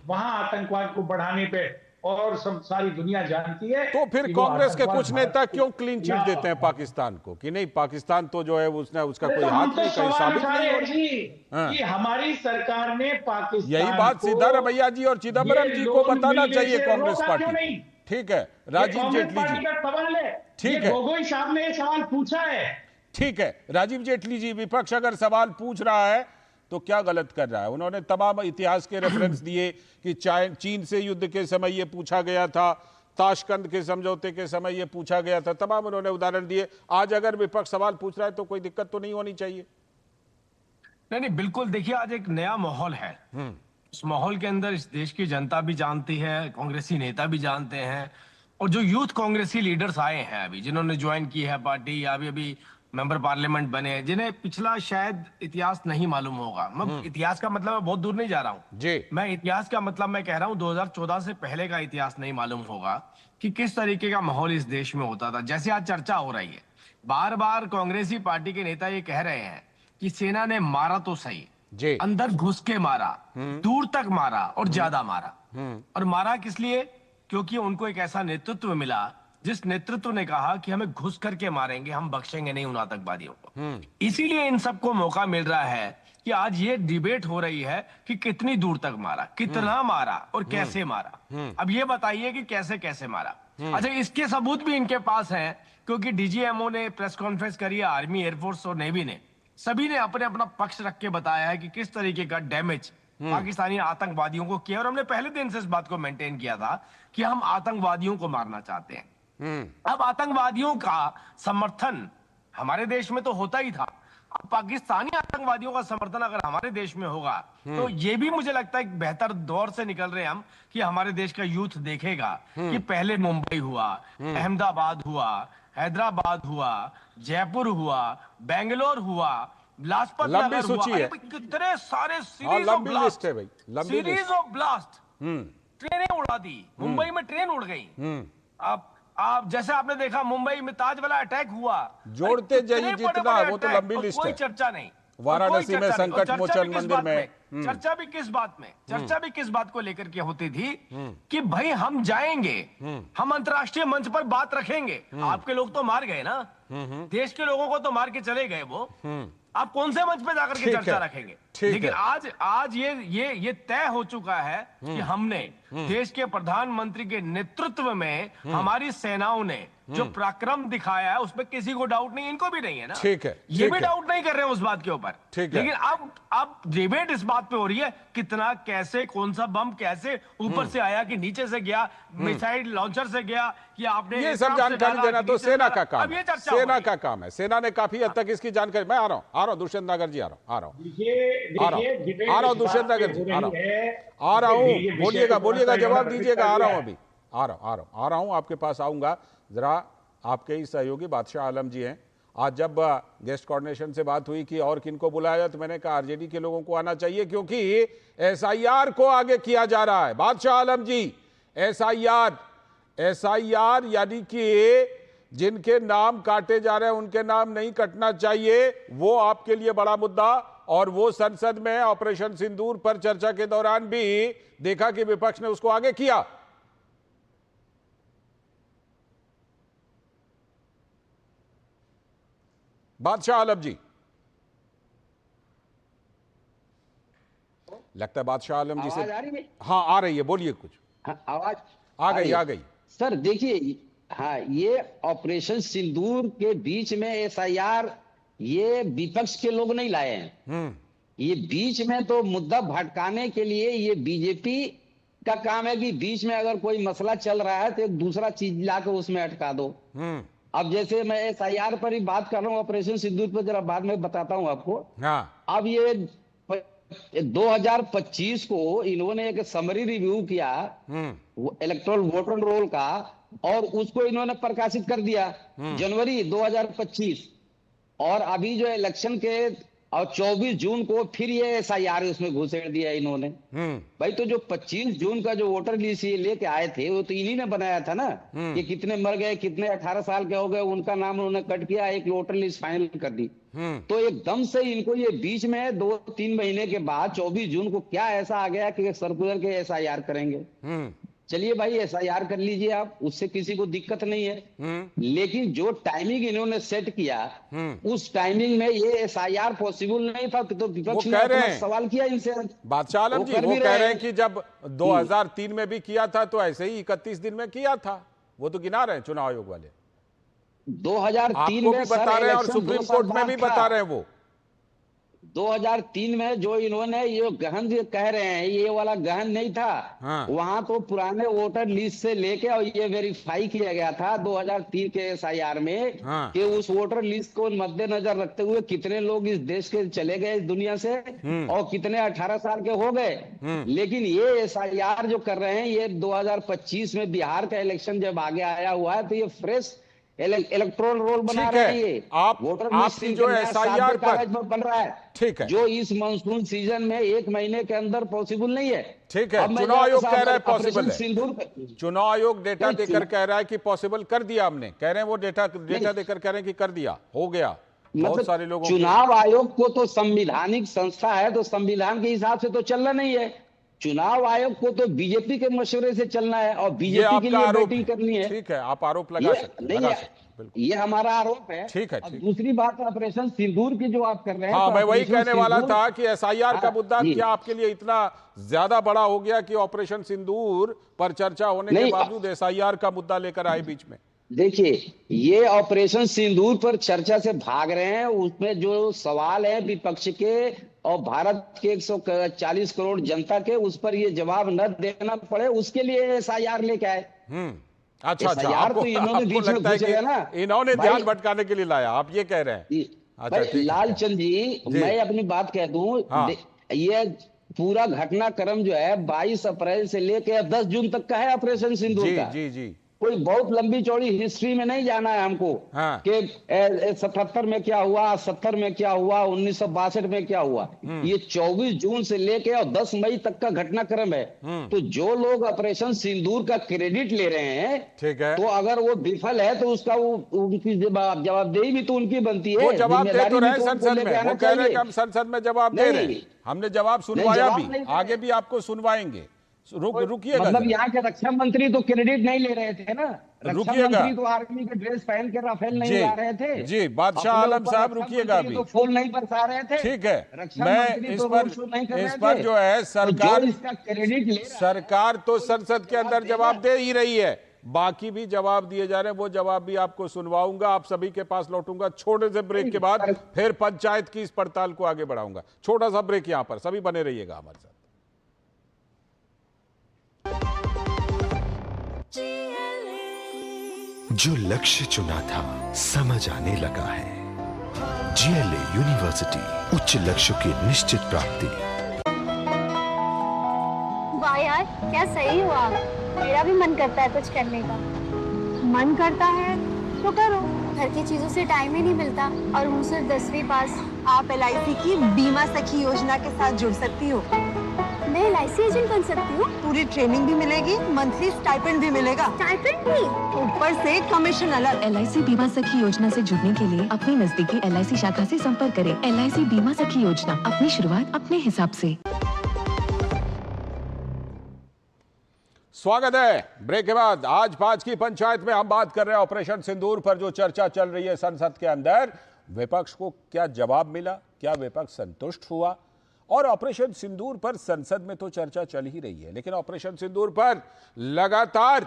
वहां आतंकवाद को बढ़ाने पे, और सब सारी दुनिया जानती है। तो फिर कांग्रेस के कुछ नेता क्यों क्लीन चिट देते हैं पाकिस्तान को कि नहीं, पाकिस्तान तो जो है उसने उसका कोई हाथ नहीं, कहीं साबित नहीं हो रही कि हमारी सरकार ने पाकिस्तान, यही बात सिद्धारमैया जी और चिदम्बरम जी को बताना चाहिए कांग्रेस पार्टी। ठीक है, राजीव जेटली जी, ठीक है, गोगोई साहब ने सवाल पूछा है, ठीक है, राजीव जेटली जी, विपक्ष अगर सवाल पूछ रहा है तो क्या गलत कर रहा है? उन्होंने तमाम इतिहास के रेफरेंस दिए कि चीन से युद्ध के समय ये पूछा गया था, ताशकंद के समझौते के समय ये पूछा गया था, तमाम उन्होंने उदाहरण दिए। आज अगर विपक्ष सवाल पूछ रहा है तो कोई दिक्कत तो नहीं होनी चाहिए। नहीं, बिल्कुल। देखिए, आज एक नया माहौल है। इस माहौल के अंदर इस देश की जनता भी जानती है, कांग्रेसी नेता भी जानते हैं, और जो यूथ कांग्रेसी लीडर्स आए हैं अभी, जिन्होंने ज्वाइन की है पार्टी या अभी मेंबर पार्लियामेंट बने, जिन्हें पिछला शायद इतिहास नहीं मालूम होगा। मैं इतिहास का मतलब मैं बहुत दूर नहीं जा रहा हूं जी, मैं इतिहास का मतलब मैं कह रहा हूं 2014 से पहले का इतिहास नहीं मालूम होगा कि किस तरीके का माहौल इस देश में होता था। जैसे आज चर्चा हो रही है, बार बार कांग्रेसी पार्टी के नेता ये कह रहे हैं कि सेना ने मारा तो सही जी, अंदर घुस के मारा, दूर तक मारा और ज्यादा मारा। और मारा किस लिए? क्योंकि उनको एक ऐसा नेतृत्व मिला जिस नेतृत्व ने कहा कि हमें घुस करके मारेंगे, हम बख्शेंगे नहीं उन आतंकवादियों को। इसीलिए इन सबको मौका मिल रहा है कि आज ये डिबेट हो रही है कि कितनी दूर तक मारा, कितना मारा और कैसे मारा। अब ये बताइए कि कैसे कैसे मारा। अच्छा, इसके सबूत भी इनके पास हैं, क्योंकि डीजीएमओ ने प्रेस कॉन्फ्रेंस करी है, आर्मी, एयरफोर्स और नेवी ने, सभी ने अपने अपना पक्ष रख के बताया है कि किस तरीके का डैमेज पाकिस्तानी आतंकवादियों को किया। और हमने पहले दिन से इस बात को मेंटेन किया था कि हम आतंकवादियों को मारना चाहते हैं। अब आतंकवादियों का समर्थन हमारे देश में तो होता ही था, अब पाकिस्तानी आतंकवादियों का समर्थन अगर हमारे देश में होगा तो ये भी मुझे लगता है एक बेहतर दौर से निकल रहे हैं हम, कि हमारे देश का यूथ देखेगा कि पहले मुंबई हुआ, अहमदाबाद हुआ, हैदराबाद हुआ, जयपुर हुआ, बेंगलोर हुआ, लाजपत नगर हुआ, कितने सारे सीरीज ऑफ ब्लास्ट। ट्रेनें उड़ा दी, मुंबई में ट्रेन उड़ गई। आप जैसे आपने देखा मुंबई में ताज वाला अटैक हुआ, जोड़ते जाइए जितना, वो तो लंबी लिस्ट कोई है। चर्चा नहीं, वाराणसी में संकट मोचन मंदिर में चर्चा भी किस बात में, चर्चा भी किस बात को लेकर के होती थी कि भाई हम जाएंगे, हम अंतर्राष्ट्रीय मंच पर बात रखेंगे। आपके लोग तो मार गए ना, देश के लोगों को तो मार के चले गए वो, आप कौन से मंच पे जाकर के चर्चा रखेंगे? लेकिन आज ये तय हो चुका है कि हमने देश के प्रधानमंत्री के नेतृत्व में हमारी सेनाओं ने जो पराक्रम दिखाया है उसमें किसी को डाउट नहीं, इनको भी नहीं है ना। ठीक है, ये भी डाउट नहीं कर रहे हैं उस बात के ऊपर। लेकिन अब डिबेट इस बात पे हो रही है कितना, कैसे, कौन सा बम कैसे ऊपर से आया कि नीचे से गया, मिसाइल लॉन्चर से गया कि आपने ये सब जानकारी देना तो सेना का काम है, सेना का काम है। सेना ने काफी हद तक इसकी जानकारी, मैं आ रहा हूं दुष्यंत नगर जी, आ रहा हूं दुष्यंत नगर जी, आ रहा हूं, बोलिएगा, जवाब दीजिएगा, आ रहा हूं आपके पास आऊंगा। जरा आपके ही सहयोगी बादशाह आलम जी हैं। आज जब गेस्ट कोऑर्डिनेशन से बात हुई कि और किनको बुलाया, तो मैंने कहा आरजेडी के लोगों को आना चाहिए, क्योंकि एसआईआर को आगे किया जा रहा है। बादशाह आलम जी, एसआईआर यानी कि जिनके नाम काटे जा रहे हैं उनके नाम नहीं कटना चाहिए, वो आपके लिए बड़ा मुद्दा। और वो संसद में ऑपरेशन सिंदूर पर चर्चा के दौरान भी देखा कि विपक्ष ने उसको आगे किया। बादशाह आलम जी, लगता है बादशाह आलम जी से आवाज आ रही है? हाँ आ रही है, बोलिए कुछ। हाँ, आवाज आ गई। सर देखिए, हाँ, ये ऑपरेशन सिंदूर के बीच में एसआईआर ये विपक्ष के लोग नहीं लाए हैं। ये बीच में तो मुद्दा भटकाने के लिए ये बीजेपी का काम है कि बीच में अगर कोई मसला चल रहा है तो एक दूसरा चीज लाकर उसमें अटका दो। अब जैसे मैं एसआईआर पर ही बात कर रहा हूँ, ऑपरेशन सिंदूर पर जरा बाद में बताता हूँ आपको। हाँ। अब ये 2025 को इन्होंने एक समरी रिव्यू किया इलेक्टोरल वोटर रोल का, और उसको इन्होंने प्रकाशित कर दिया जनवरी 2025। और अभी जो इलेक्शन के और 24 जून को फिर ये एसआईआर उसमें घुसेड़ दिया इन्होंने। भाई तो जो 25 जून का जो वोटर लिस्ट ये लेके आए थे वो तो इन्हीं ने बनाया था ना, कि कितने मर गए, कितने 18 साल के हो गए, उनका नाम उन्होंने कट किया, एक वोटर लिस्ट फाइनल कर दी। तो एकदम से इनको ये बीच में 2-3 महीने के बाद 24 जून को क्या ऐसा आ गया कि सर्कुलर के एसआईआर करेंगे। चलिए भाई एसआईआर कर लीजिए आप, उससे किसी को दिक्कत नहीं है। लेकिन जो टाइमिंग इन्होंने सेट किया उस टाइमिंग में ये एसआईआर पॉसिबल नहीं था, तो विपक्ष ने अपना सवाल किया इनसे। बादशाह आलम जी वो कह रहे हैं कि जब 2003 में भी किया था तो ऐसे ही 31 दिन में किया था, वो तो गिना रहे हैं चुनाव आयोग वाले। 2003 में बता रहे हैं और सुप्रीम कोर्ट में भी बता रहे हैं वो 2003 में जो इन्होंने ये गहन कह रहे हैं, ये वाला गहन नहीं था। हाँ। वहां तो पुराने वोटर लिस्ट से लेके और ये वेरीफाई किया गया था 2003 के एसआईआर में। हाँ। कि उस वोटर लिस्ट को मद्देनजर रखते हुए कितने लोग इस देश के चले गए इस दुनिया से और कितने 18 साल के हो गए। लेकिन ये एसआईआर जो कर रहे हैं ये 2025 में बिहार का इलेक्शन जब आगे आया हुआ है तो ये फ्रेश इलेक्ट्रोल रोल बना रहे हैं। ये आप वोटर आपकी जो एसआईआर पर बन रहा है, ठीक है, जो इस मानसून सीजन में 1 महीने के अंदर पॉसिबल नहीं है। ठीक है, चुनाव आयोग कह रहा है पॉसिबल है। चुनाव आयोग डेटा देकर कह रहा है कि पॉसिबल कर दिया हमने, कह रहे हैं वो डेटा देकर कह रहे हैं कि कर दिया, हो गया। बहुत सारे लोगों चुनाव आयोग को तो संवैधानिक संस्था है, तो संविधान के हिसाब से तो चलना नहीं है। चुनाव आयोग को तो बीजेपी के मशवरे से चलना है और बीजेपी के लिए वोटिंग करनी है। ठीक है, आप आरोप लगा सकते हैं, ये हमारा आरोप है। ठीक है। दूसरी बात ऑपरेशन सिंदूर की जो आप कर रहे हैं, हाँ, मैं वही कहने वाला था कि एसआईआर का मुद्दा क्या आपके लिए इतना ज्यादा बड़ा हो गया कि ऑपरेशन सिंदूर पर चर्चा होने के बावजूद एसआईआर का मुद्दा लेकर आए बीच में। देखिए, ये ऑपरेशन सिंदूर पर चर्चा से भाग रहे हैं, उसमें जो सवाल है विपक्ष के और भारत के 140 करोड़ जनता के, उस पर ये जवाब न देना पड़े, उसके लिए एसआईआर लेके आए। अच्छा, तो इन्होंने बीच में घुस गया ना, इन्होंने ध्यान भटकाने के लिए लाया, आप ये कह रहे हैं। अच्छा, लालचंद जी, मैं अपनी बात कह दूं, ये पूरा घटनाक्रम जो है 22 अप्रैल से लेकर 10 जून तक का है ऑपरेशन सिंदूर का। जी। कोई बहुत लंबी चौड़ी हिस्ट्री में नहीं जाना है हमको हाँ। कि 77 में क्या हुआ, 70 में क्या हुआ, 1962 में क्या हुआ। ये 24 जून से लेके और 10 मई तक का घटनाक्रम है। तो जो लोग ऑपरेशन सिंदूर का क्रेडिट ले रहे हैं, ठीक है, तो अगर वो विफल है तो उसका उनकी जवाबदेही भी तो उनकी बनती है। वो जवाब दे तो जिम्मेदारी रहे भी तो उनको संसद में, लेके आना वो कह रहे हैं चाहिए। कि हम संसद में जवाब दे रहे हैं, हमने जवाब सुनवाया जवाब भी, नहीं दे आगे रहे। भी आपको सुनवाएंगे। रुकिएगा मतलब जरा। यहाँ के रक्षा मंत्री तो क्रेडिट नहीं ले रहे थे ना, रक्षा रुकिएगा। मंत्री तो आर्मी के ड्रेस पहन के राफेल नहीं उड़ा रहे थे। जी बादशाह अपने आलम ऊपर साहब रक्षा रुकिएगा मंत्री अभी, तो फूल नहीं बरसा रहे थे। ठीक है, रक्षा मैं मंत्री इस तो पर रोड शो नहीं कर इस रहे पर थे। जो है तो सरकार, जो इसका क्रेडिट ले रहा है, सरकार तो संसद के अंदर जवाब दे ही रही है, बाकी भी जवाब दिए जा रहे हैं, वो जवाब भी आपको सुनवाऊंगा, आप सभी के पास लौटूंगा। छोटे से ब्रेक के बाद फिर पंचायत की इस पड़ताल को आगे बढ़ाऊंगा। छोटा सा ब्रेक यहां पर, सभी बने रहिएगा हमारे साथ। जो लक्ष्य चुना था समझ आने लगा है। जीएलए यूनिवर्सिटी, उच्च लक्ष्य की निश्चित प्राप्ति। वाह यार, क्या सही हुआ आप। मेरा भी मन करता है कुछ करने का। मन करता है तो करो, घर की चीजों से टाइम ही नहीं मिलता और हूँ सिर्फ 10वीं पास। आप LIC की बीमा सखी योजना के साथ जुड़ सकती हो। मैं LIC एजेंट बन सकती हूँ? पूरी ट्रेनिंग भी मिलेगी, मंथली स्टाइपेंड भी मिलेगा। स्टाइपेंड भी? ऊपर से कमीशन अलग। LIC बीमा सखी योजना से जुड़ने के लिए अपनी नजदीकी LIC शाखा से संपर्क करें। LIC बीमा सखी योजना, अपनी शुरुआत अपने हिसाब से। स्वागत है ब्रेक के बाद। आज की पंचायत में हम बात कर रहे हैं ऑपरेशन सिंदूर पर जो चर्चा चल रही है संसद के अंदर। विपक्ष को क्या जवाब मिला, क्या विपक्ष संतुष्ट हुआ? और ऑपरेशन सिंदूर पर संसद में तो चर्चा चल ही रही है, लेकिन ऑपरेशन सिंदूर पर लगातार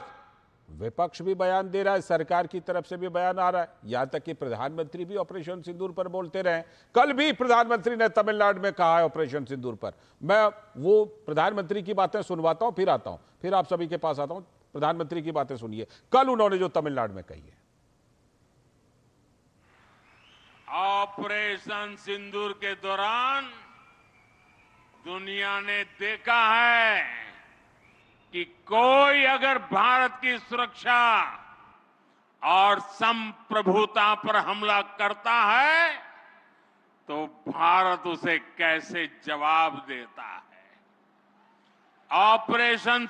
विपक्ष भी बयान दे रहा है, सरकार की तरफ से भी बयान आ रहा है, यहां तक कि प्रधानमंत्री भी ऑपरेशन सिंदूर पर बोलते रहे। कल भी प्रधानमंत्री ने तमिलनाडु में कहा है ऑपरेशन सिंदूर पर। मैं वो प्रधानमंत्री की बातें सुनवाता हूं, फिर आता हूं, फिर आप सभी के पास आता हूं। प्रधानमंत्री की बातें सुनिए, कल उन्होंने जो तमिलनाडु में कही है। ऑपरेशन सिंदूर के दौरान दुनिया ने देखा है कि कोई अगर भारत की सुरक्षा और संप्रभुता पर हमला करता है तो भारत उसे कैसे जवाब देता है। ऑपरेशन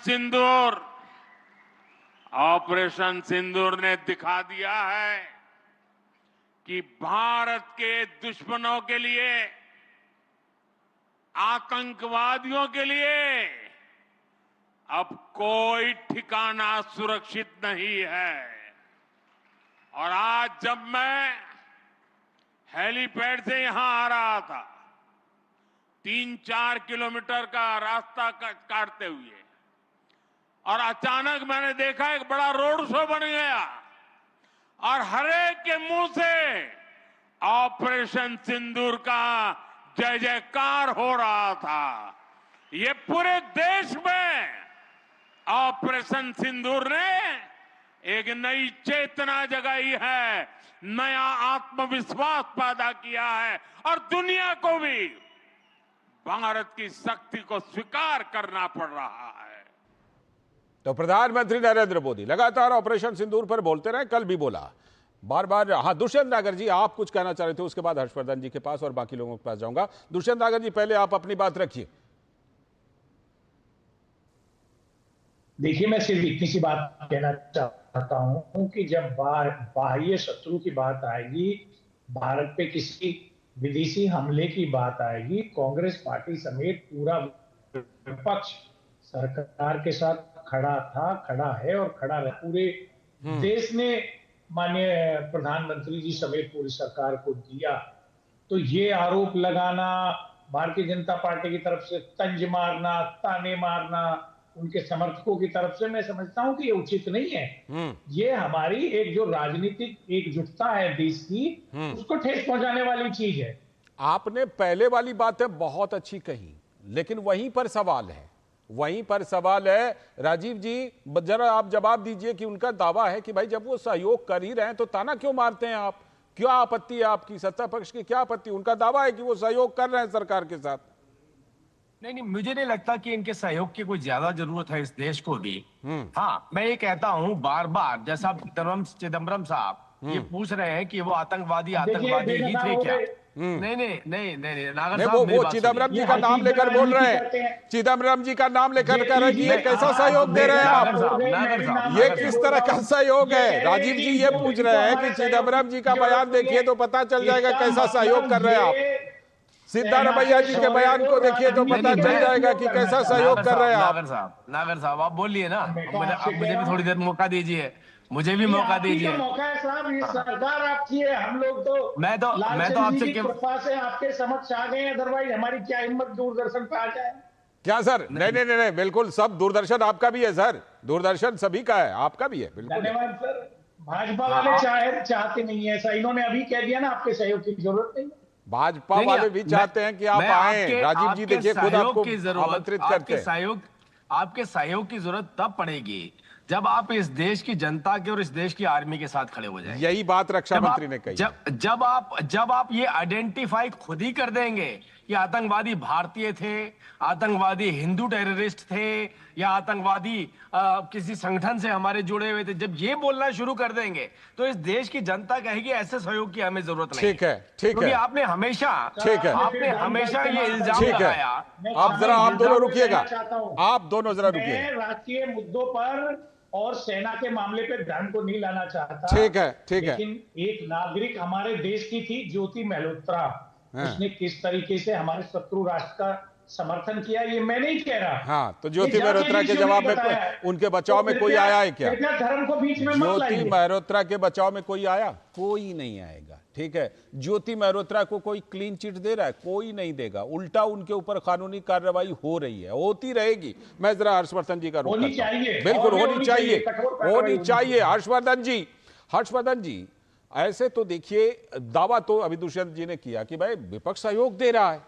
सिंदूर ने दिखा दिया है कि भारत के दुश्मनों के लिए, आतंकवादियों के लिए अब कोई ठिकाना सुरक्षित नहीं है। और आज जब मैं हेलीपैड से यहां आ रहा था, 3-4 किलोमीटर का रास्ता काटते हुए, और अचानक मैंने देखा एक बड़ा रोड शो बन गया और हर एक के मुंह से ऑपरेशन सिंदूर का जय जयकार हो रहा था। ये पूरे देश में ऑपरेशन सिंदूर ने एक नई चेतना जगाई है, नया आत्मविश्वास पैदा किया है और दुनिया को भी भारत की शक्ति को स्वीकार करना पड़ रहा है। तो प्रधानमंत्री नरेंद्र मोदी लगातार ऑपरेशन सिंदूर पर बोलते रहे, कल भी बोला बार बार। हाँ, दुष्यंत नागर जी आप कुछ कहना चाह रहे थे, उसके बाद हर्षवर्धन जी के पास और बाकी लोगों के पास जाऊंगा। दुष्यंत नागर जी पहले आप अपनी बात रखिए। देखिए, मैं सिर्फ इतनी सी बात कहना चाहता हूं कि जब बाह्य शत्रु की बात आएगी, भारत पे किसी विदेशी हमले की बात आएगी, कांग्रेस पार्टी समेत पूरा विपक्ष सरकार के साथ खड़ा था, खड़ा है और खड़ा रहा। पूरे देश ने माननीय प्रधानमंत्री जी समेत पूरी सरकार को दिया। तो ये आरोप लगाना, भारतीय जनता पार्टी की तरफ से तंज मारना, ताने मारना उनके समर्थकों की तरफ से, मैं समझता हूं कि ये उचित नहीं है। ये हमारी एक जो राजनीतिक एकजुटता है देश की, उसको ठेस पहुंचाने वाली चीज है। आपने पहले वाली बातें बहुत अच्छी कही, लेकिन वहीं पर सवाल है राजीव जी, जरा आप जवाब दीजिए कि उनका दावा है कि भाई जब वो सहयोग कर ही रहे हैं तो ताना क्यों मारते हैं आप? क्या आपत्ति है आपकी, सत्ता पक्ष की क्या आपत्ति? उनका दावा है कि वो सहयोग कर रहे हैं सरकार के साथ। नहीं, मुझे नहीं लगता कि इनके सहयोग की कोई ज्यादा जरूरत है इस देश को भी। हाँ, मैं ये कहता हूँ बार बार, जैसा चिदम्बरम साहब ये पूछ रहे हैं कि वो आतंकवादी ही थे क्या? नहीं, नागर साहब, वो चिदम्बरम जी का नाम लेकर बोल रहे हैं, चिदम्बरम जी का नाम लेकर कह रहे हैं कि ये कैसा सहयोग दे रहे हैं आप, ये किस तरह का सहयोग है? राजीव जी ये पूछ रहे हैं कि चिदम्बरम जी का बयान देखिए तो पता चल जाएगा कैसा सहयोग कर रहे हैं आप। सिद्धारमैया जी के बयान को देखिए तो पता चल जाएगा कि कैसा सहयोग कर रहे हैं आप। नागर साहब आप बोलिए ना, मुझे भी थोड़ी देर मौका दीजिए, मुझे भी मौका दीजिए। मौका है साहब, ये सरकार आपकी है, हम लोग तो मैं तो आपसे कृपा से आपके समक्ष आ गए, अदरवाइज हमारी क्या हिम्मत दूरदर्शन पे आ जाए। क्या सर? नहीं, बिल्कुल सब दूरदर्शन आपका भी है सर, दूरदर्शन सभी का है, आपका भी है, बिल्कुल। धन्यवाद सर। भाजपा वाले चाहते नहीं है ऐसा, इन्होंने अभी कह दिया ना आपके सहयोग की जरूरत नहीं। भाजपा वाले भी चाहते हैं कि आप आए। राजीव जी देखिए खुद आपको आमंत्रित करते हैं। आपके सहयोग की जरूरत तब पड़ेगी जब आप इस देश की जनता के और इस देश की आर्मी के साथ खड़े हो जाएं। यही बात रक्षा मंत्री ने कही। जब आप ये आइडेंटिफाई खुद ही कर देंगे कि आतंकवादी भारतीय थे, आतंकवादी हिंदू टेररिस्ट थे, या आतंकवादी किसी संगठन से हमारे जुड़े हुए थे, जब ये बोलना शुरू कर देंगे तो इस देश की जनता कहेगी ऐसे सहयोग की हमें जरूरत नहीं। ठीक है, ठीक है। आपने हमेशा ये इल्जाम लगाया। आप जरा, आप दोनों रुकिएगा, आप दोनों जरा रुकिएगा। राष्ट्रीय मुद्दों पर और सेना के मामले पे धर्म को नहीं लाना चाहता। ठीक है, ठीक है। लेकिन एक नागरिक हमारे देश की थी, ज्योति मल्होत्रा, उसने किस तरीके से हमारे शत्रु राष्ट्र का समर्थन किया, ये मैं नहीं कह रहा। हाँ, तो ज्योति मल्होत्रा के जवाब में उनके बचाव में कोई आया है क्या? धर्म को बीच में ज्योति मल्होत्रा के बचाव में कोई आया? कोई नहीं आएगा। ठीक है, ज्योति मल्होत्रा को कोई क्लीन चिट दे रहा है? कोई नहीं देगा। उल्टा उनके ऊपर कानूनी कार्रवाई हो रही है, होती रहेगी। मैं जरा हर्षवर्धन जी का रुख करता हूं। बिल्कुल होनी चाहिए, होनी चाहिए। हर्षवर्धन जी ऐसे तो देखिए, दावा तो अभी दुष्यंत जी ने किया कि भाई विपक्ष सहयोग दे रहा है,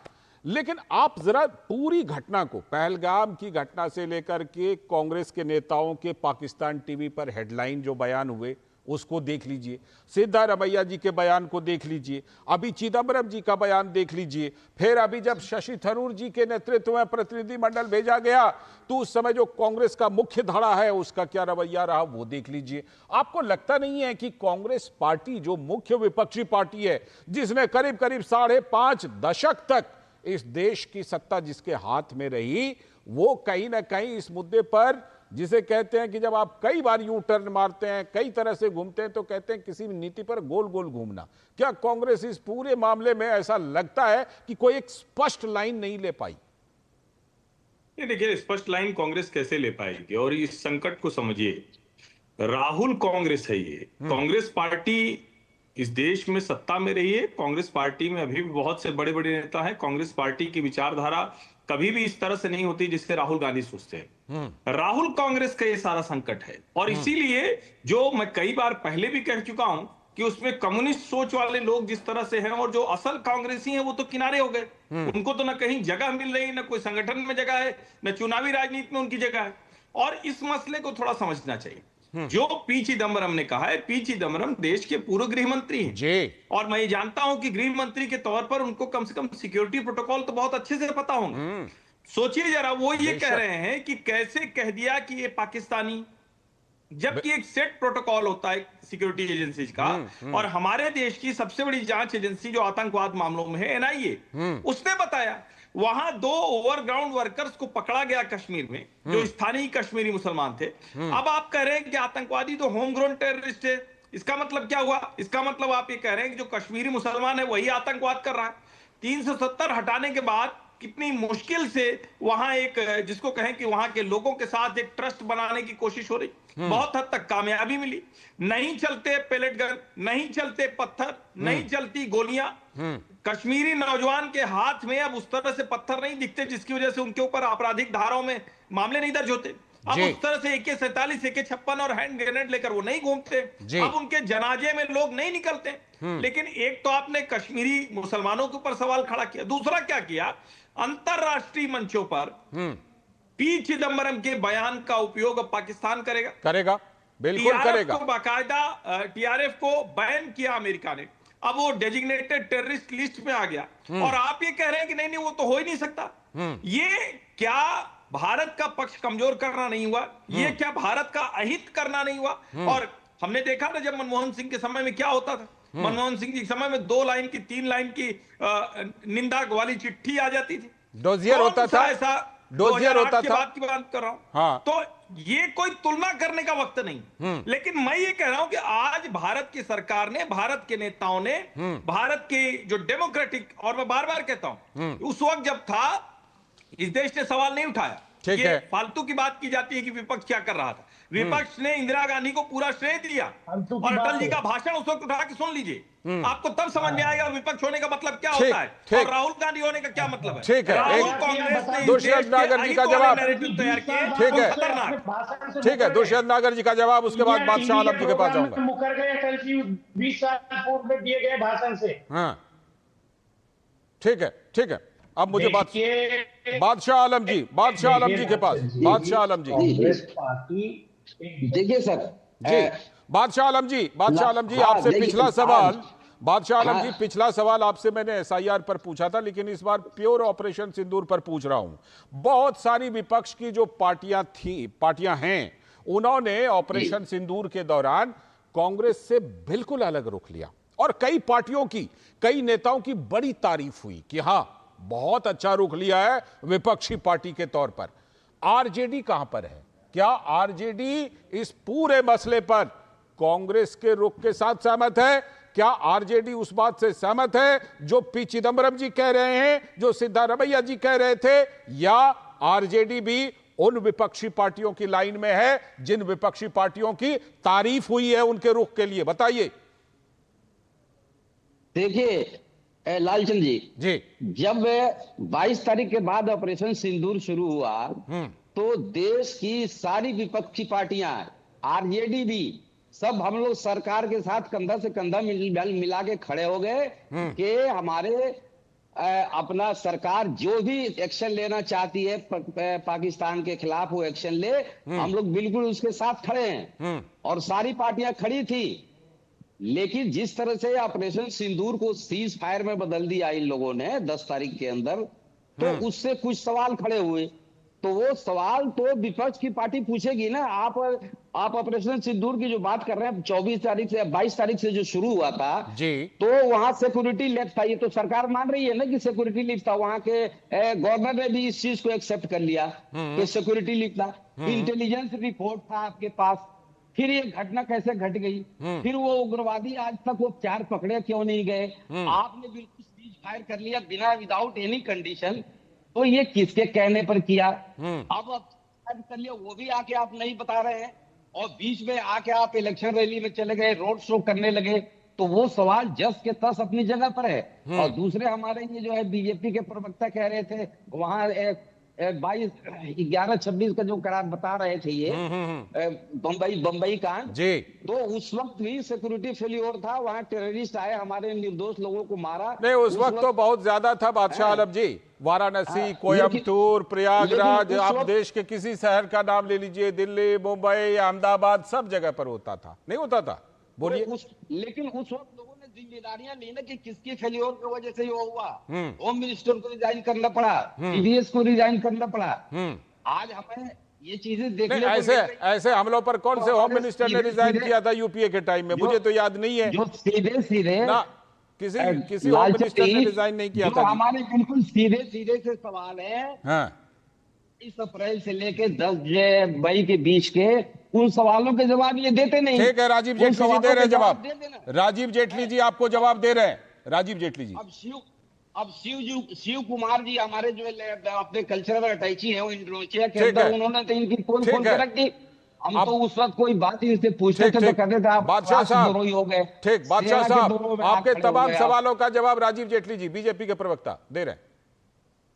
लेकिन आप जरा पूरी घटना को, पहलगाम की घटना से लेकर के कांग्रेस के नेताओं के पाकिस्तान टीवी पर हेडलाइन जो बयान हुए उसको देख लीजिए, सिद्धारमैया जी के बयान को देख लीजिए, अभी चिदम्बरम जी का बयान देख लीजिए, फिर अभी जब शशि थरूर जी के नेतृत्व में प्रतिनिधिमंडल भेजा गया तो उस समय जो कांग्रेस का मुख्य धड़ा है उसका क्या रवैया रहा वो देख लीजिए। आपको लगता नहीं है कि कांग्रेस पार्टी जो मुख्य विपक्षी पार्टी है, जिसने करीब करीब 5.5 दशक तक इस देश की सत्ता जिसके हाथ में रही, वो कहीं ना कहीं इस मुद्दे पर, जिसे कहते हैं कि जब आप कई बार यू टर्न मारते हैं, कई तरह से घूमते हैं, तो कहते हैं किसी भी नीति पर गोल गोल घूमना, क्या कांग्रेस इस पूरे मामले में ऐसा लगता है कि कोई एक स्पष्ट लाइन नहीं ले पाई? ये देखिए, स्पष्ट लाइन कांग्रेस कैसे ले पाएगी? और इस संकट को समझिए, राहुल कांग्रेस है, ये कांग्रेस पार्टी इस देश में सत्ता में रही है। कांग्रेस पार्टी में अभी भी बहुत से बड़े बड़े नेता हैं। कांग्रेस पार्टी की विचारधारा कभी भी इस तरह से नहीं होती जिससे राहुल गांधी सोचते हैं। राहुल कांग्रेस का ये सारा संकट है, और इसीलिए जो मैं कई बार पहले भी कह चुका हूं कि उसमें कम्युनिस्ट सोच वाले लोग जिस तरह से हैं, और जो असल कांग्रेसी हैं वो तो किनारे हो गए। उनको तो ना कहीं जगह मिल रही, ना कोई संगठन में जगह है, ना चुनावी राजनीति में उनकी जगह है। और इस मसले को थोड़ा समझना चाहिए। जो पी चिदम्बरम ने कहा है, पी चिदम्बरम देश के पूर्व गृह मंत्री हैं, और मैं ये जानता हूं कि गृह मंत्री के तौर पर उनको कम से कम सिक्योरिटी प्रोटोकॉल तो बहुत अच्छे से पता होंगे। सोचिए जरा, वो ये कह रहे हैं कि कैसे कह दिया कि ये पाकिस्तानी, जबकि एक सेट प्रोटोकॉल होता है सिक्योरिटी एजेंसीज का, और हमारे देश की सबसे बड़ी जांच एजेंसी जो आतंकवाद मामलों में है, एनआईए, उसने बताया वहां 2 ओवरग्राउंड वर्कर्स को पकड़ा गया कश्मीर में, जो स्थानीय कश्मीरी मुसलमान थे। अब आप कह रहे हैं कि आतंकवादी तो होम ग्रोन टेररिस्ट है। इसका मतलब क्या हुआ? इसका मतलब आप ये कह रहे हैं कि जो कश्मीरी मुसलमान है वही आतंकवाद कर रहा है। 370 हटाने के बाद कितनी मुश्किल से वहां एक, जिसको कहें कि वहां के लोगों के साथ एक ट्रस्ट बनाने की कोशिश हो रही, बहुत हद तक कामयाबी मिली। नहीं चलते पेलेट गन, नहीं चलते पत्थर, नहीं चलती गोलियां। कश्मीरी नौजवान के हाथ में अब उस तरह से पत्थर नहीं दिखते जिसकी वजह से उनके ऊपर आपराधिक धाराओं में मामले नहीं दर्ज होते। अब उस तरह से AK-47, AK-56 और हैंड ग्रेनेड लेकर वो नहीं घूमते। अब उनके जनाजे में लोग नहीं निकलते। लेकिन एक तो आपने कश्मीरी मुसलमानों के ऊपर सवाल खड़ा किया, दूसरा क्या किया, अंतरराष्ट्रीय मंचों पर पी चिदम्बरम के बयान का उपयोग अब पाकिस्तान करेगा, बिल्कुल करेगा। बाकायदा TRF को बैन किया अमेरिका ने, अब वो डेजिग्नेटेड टेररिस्ट लिस्ट में आ गया। और आप ये कह रहे हैं कि नहीं वो तो हो ही नहीं सकता। ये क्या भारत का पक्ष कमजोर करना नहीं हुआ? ये क्या भारत का अहित करना नहीं हुआ? और हमने देखा ना जब मनमोहन सिंह के समय में क्या होता था। मनमोहन सिंह के समय में 2 लाइन की 3 लाइन की निंदा वाली चिट्ठी आ जाती थी, डोजियर होता था, ऐसा डोजियर होता था। बात की बात कर रहा हूं। हाँ। तो ये कोई तुलना करने का वक्त नहीं, लेकिन मैं ये कह रहा हूं कि आज भारत की सरकार ने, भारत के नेताओं ने, भारत की जो डेमोक्रेटिक, और मैं बार बार कहता हूं उस वक्त जब था इस देश ने सवाल नहीं उठाया। ठीक ये है। फालतू की बात की जाती है कि विपक्ष क्या कर रहा था। विपक्ष ने इंदिरा गांधी को पूरा श्रेय दिया, और अटल जी का भाषण उस वक्त उठा के सुन लीजिए, आपको तब समझ में आएगा विपक्ष होने का मतलब क्या होता है और राहुल गांधी होने का क्या मतलब है। ठीक है, राहुल कांग्रेस ने दुष्यंत नागर जी का जवाब। तैयार किए, ठीक है, खतरनाक। ठीक है, दुष्यंत नागर जी का जवाब, उसके बाद बादशाह आलम जी के पास जाऊंगा। मुकर गए अटल जी 20 साल पूर्व में दिए गए भाषण से। हाँ, ठीक है, ठीक है। अब मुझे बादशाह आलम जी, बादशाह आलम जी के पास, बादशाह आलम जी। देखिए सर जी, बादशाह आलम जी, बादशाह आलम जी, आपसे पिछला सवाल, बादशाह आलम जी, पिछला सवाल आपसे मैंने एसआईआर पर पूछा था, लेकिन इस बार प्योर ऑपरेशन सिंदूर पर पूछ रहा हूं। बहुत सारी विपक्ष की जो पार्टियां हैं, उन्होंने ऑपरेशन सिंदूर के दौरान कांग्रेस से बिल्कुल अलग रुख लिया, और कई पार्टियों की, कई नेताओं की बड़ी तारीफ हुई कि हां, बहुत अच्छा रुख लिया है विपक्षी पार्टी के तौर पर। आरजेडी कहां पर है? क्या आरजेडी इस पूरे मसले पर कांग्रेस के रुख के साथ सहमत है? क्या आरजेडी उस बात से सहमत है जो पी चिदंबरम जी कह रहे हैं, जो सिद्धारमैया जी कह रहे थे, या आरजेडी भी उन विपक्षी पार्टियों की लाइन में है जिन विपक्षी पार्टियों की तारीफ हुई है उनके रुख के लिए? बताइए। देखिए लालचंद जी, जब 22 तारीख के बाद ऑपरेशन सिंदूर शुरू हुआ तो देश की सारी विपक्षी पार्टियां, आरजेडी भी, सब हम लोग सरकार के साथ कंधा से कंधा मिला के खड़े हो गए कि हमारे अपना सरकार जो भी एक्शन लेना चाहती है पाकिस्तान के खिलाफ वो एक्शन ले, हम लोग बिल्कुल उसके साथ खड़े हैं। और सारी पार्टियां खड़ी थी। लेकिन जिस तरह से ऑपरेशन सिंदूर को सीज फायर में बदल दिया इन लोगों ने 10 तारीख के अंदर, तो उससे कुछ सवाल खड़े हुए। तो वो सवाल तो विपक्ष की पार्टी पूछेगी ना। आप ऑपरेशन सिंदूर की जो बात कर रहे हैं 24 तारीख से 22 तारीख से जो शुरू हुआ था जी, तो वहां सिक्योरिटी लिफ्ट था। ये तो सरकार मान रही है ना कि सिक्योरिटी लिफ्ट था। वहां के गवर्नर ने भी इस चीज को एक्सेप्ट कर लिया कि सिक्योरिटी लिफ्ट था। इंटेलिजेंस रिपोर्ट था आपके पास। फिर ये घटना कैसे घट गई, फिर वो उग्रवादी आज तक वो 4 पकड़े क्यों नहीं गए, आपने बिल्कुल सीज फायर कर लिया बिना, विदाउट एनी कंडीशन। तो ये किसके कहने पर किया? अब कर लिया, वो भी आके आप नहीं बता रहे हैं, और बीच में आके आप इलेक्शन रैली में चले गए, रोड शो करने लगे। तो वो सवाल जस के तस अपनी जगह पर है। और दूसरे हमारे ये जो है बीजेपी के प्रवक्ता कह रहे थे वहां 22-11-26 का जो करार बता रहे थे ये बंबई कांड जी, तो उस वक्त भी सिक्योरिटी फेल्योर था। वहां टेररिस्ट आए, हमारे निर्दोष लोगों को मारा। नहीं, उस वक्त तो बहुत ज्यादा था बादशाह आलम जी। वाराणसी, कोयम्बतूर, प्रयागराज, आप देश के किसी शहर का नाम ले लीजिए, दिल्ली, मुंबई, अहमदाबाद, सब जगह पर होता था, नहीं होता था? बोलिए। लेकिन उस वक्त लोगों ने जिम्मेदारियां ली ना कि किसकी फेल्योर की वजह से ये हुआ। होम मिनिस्टर को रिजाइन करना पड़ा, सीडीएस को रिजाइन करना पड़ा। आज हमें ये चीजें देखने ऐसे हमलों पर कौन से होम मिनिस्टर ने रिजाइन किया था यूपीए के टाइम में? मुझे तो याद नहीं है। जो सीधे ना किसी होम मिनिस्टर ने रिजाइन नहीं किया था। हमारे बिल्कुल सीधे से सवाल है 20 अप्रैल से लेके 10 मई के बीच के, उन सवालों के जवाब ये देते नहीं। ठीक है, राजीव जेटली जी दे रहे हैं जवाब। राजीव जेटली जी आपको जवाब दे रहे हैं। राजीव जेटली जी। अब शिव कुमार जी हमारे जो अपने कल्चरल अटैची है वो इंडोनेशिया के अंदर, उन्होंने तो इनकी पोल खोल के रख दी। हम तो उस वक्त कोई बात इनसे पूछते थे तो कहते थे बादशाह साहब हो गए। ठीक, बादशाह साहब आपके तमाम सवालों का जवाब राजीव जेटली जी, बीजेपी के प्रवक्ता, दे रहे हैं।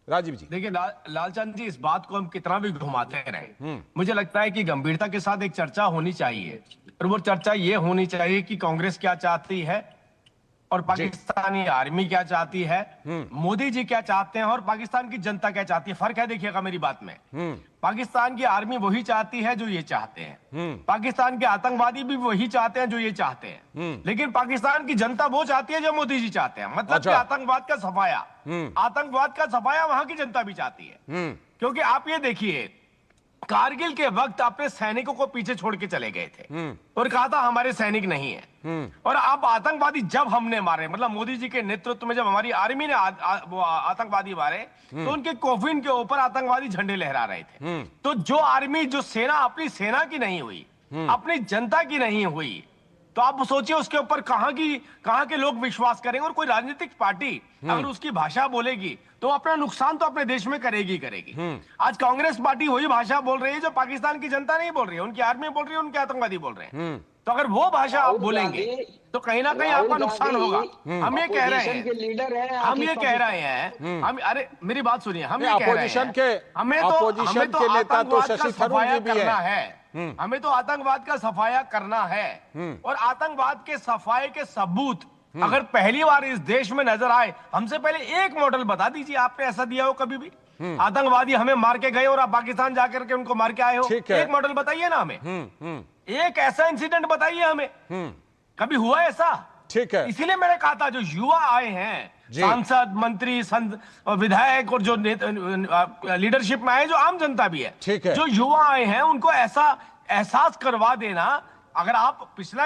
राजीव जी। देखिए लालचंद जी, इस बात को हम कितना भी घुमाते रहे, मुझे लगता है कि गंभीरता के साथ एक चर्चा होनी चाहिए, और वो चर्चा ये होनी चाहिए कि कांग्रेस क्या चाहती है और पाकिस्तानी आर्मी क्या चाहती है, मोदी जी क्या चाहते हैं और पाकिस्तान की जनता क्या चाहती है। फर्क है, देखिएगा मेरी बात में। पाकिस्तान की आर्मी वही चाहती है जो ये चाहते हैं, पाकिस्तान के आतंकवादी भी वही चाहते हैं जो ये चाहते हैं, लेकिन पाकिस्तान की जनता वो चाहती है जो मोदी जी चाहते हैं। मतलब कि आतंकवाद का सफाया, आतंकवाद का सफाया वहां की जनता भी चाहती है। क्योंकि आप ये देखिए, कारगिल के वक्त अपने सैनिकों को पीछे छोड़ के चले गए थे और कहा था हमारे सैनिक नहीं है। और अब आतंकवादी जब हमने मारे, मतलब मोदी जी के नेतृत्व में जब हमारी आर्मी ने वो आतंकवादी मारे, तो उनके कोफिन के ऊपर आतंकवादी झंडे लहरा रहे थे। तो जो आर्मी, जो सेना अपनी सेना की नहीं हुई, अपनी जनता की नहीं हुई, तो आप सोचिए उसके ऊपर कहां के लोग विश्वास करेंगे। और कोई राजनीतिक पार्टी अगर उसकी भाषा बोलेगी तो अपना नुकसान तो अपने देश में करेगी। आज कांग्रेस पार्टी वही भाषा बोल रही है जो पाकिस्तान की जनता नहीं बोल रही है, उनकी आर्मी बोल रही है, उनके आतंकवादी बोल रहे हैं। तो अगर वो भाषा आप बोलेंगे तो कहीं ना कहीं आपका नुकसान होगा। हम ये कह रहे हैं, हम ये कह रहे हैं, हम, अरे मेरी बात सुनिए, हम ये कह रहे हैं, हमें तो आतंकवाद का सफाया करना है, हमें तो आतंकवाद का सफाया करना है। और आतंकवाद के सफाए के सबूत अगर पहली बार इस देश में नजर आए, हमसे पहले एक मॉडल बता दीजिए आपने ऐसा दिया हो कभी भी। आतंकवादी हमें मार के गए और आप पाकिस्तान जाकर के उनको मार के आए हो, एक मॉडल बताइए ना हमें, एक ऐसा इंसिडेंट बताइए हमें, कभी हुआ ऐसा? ठीक है, इसीलिए मैंने कहा था जो युवा आए हैं, सांसद, मंत्री, विधायक और जो लीडरशिप में आए, जो आम जनता भी है, जो युवा आए हैं, उनको ऐसा एहसास करवा देना। अगर आप पिछला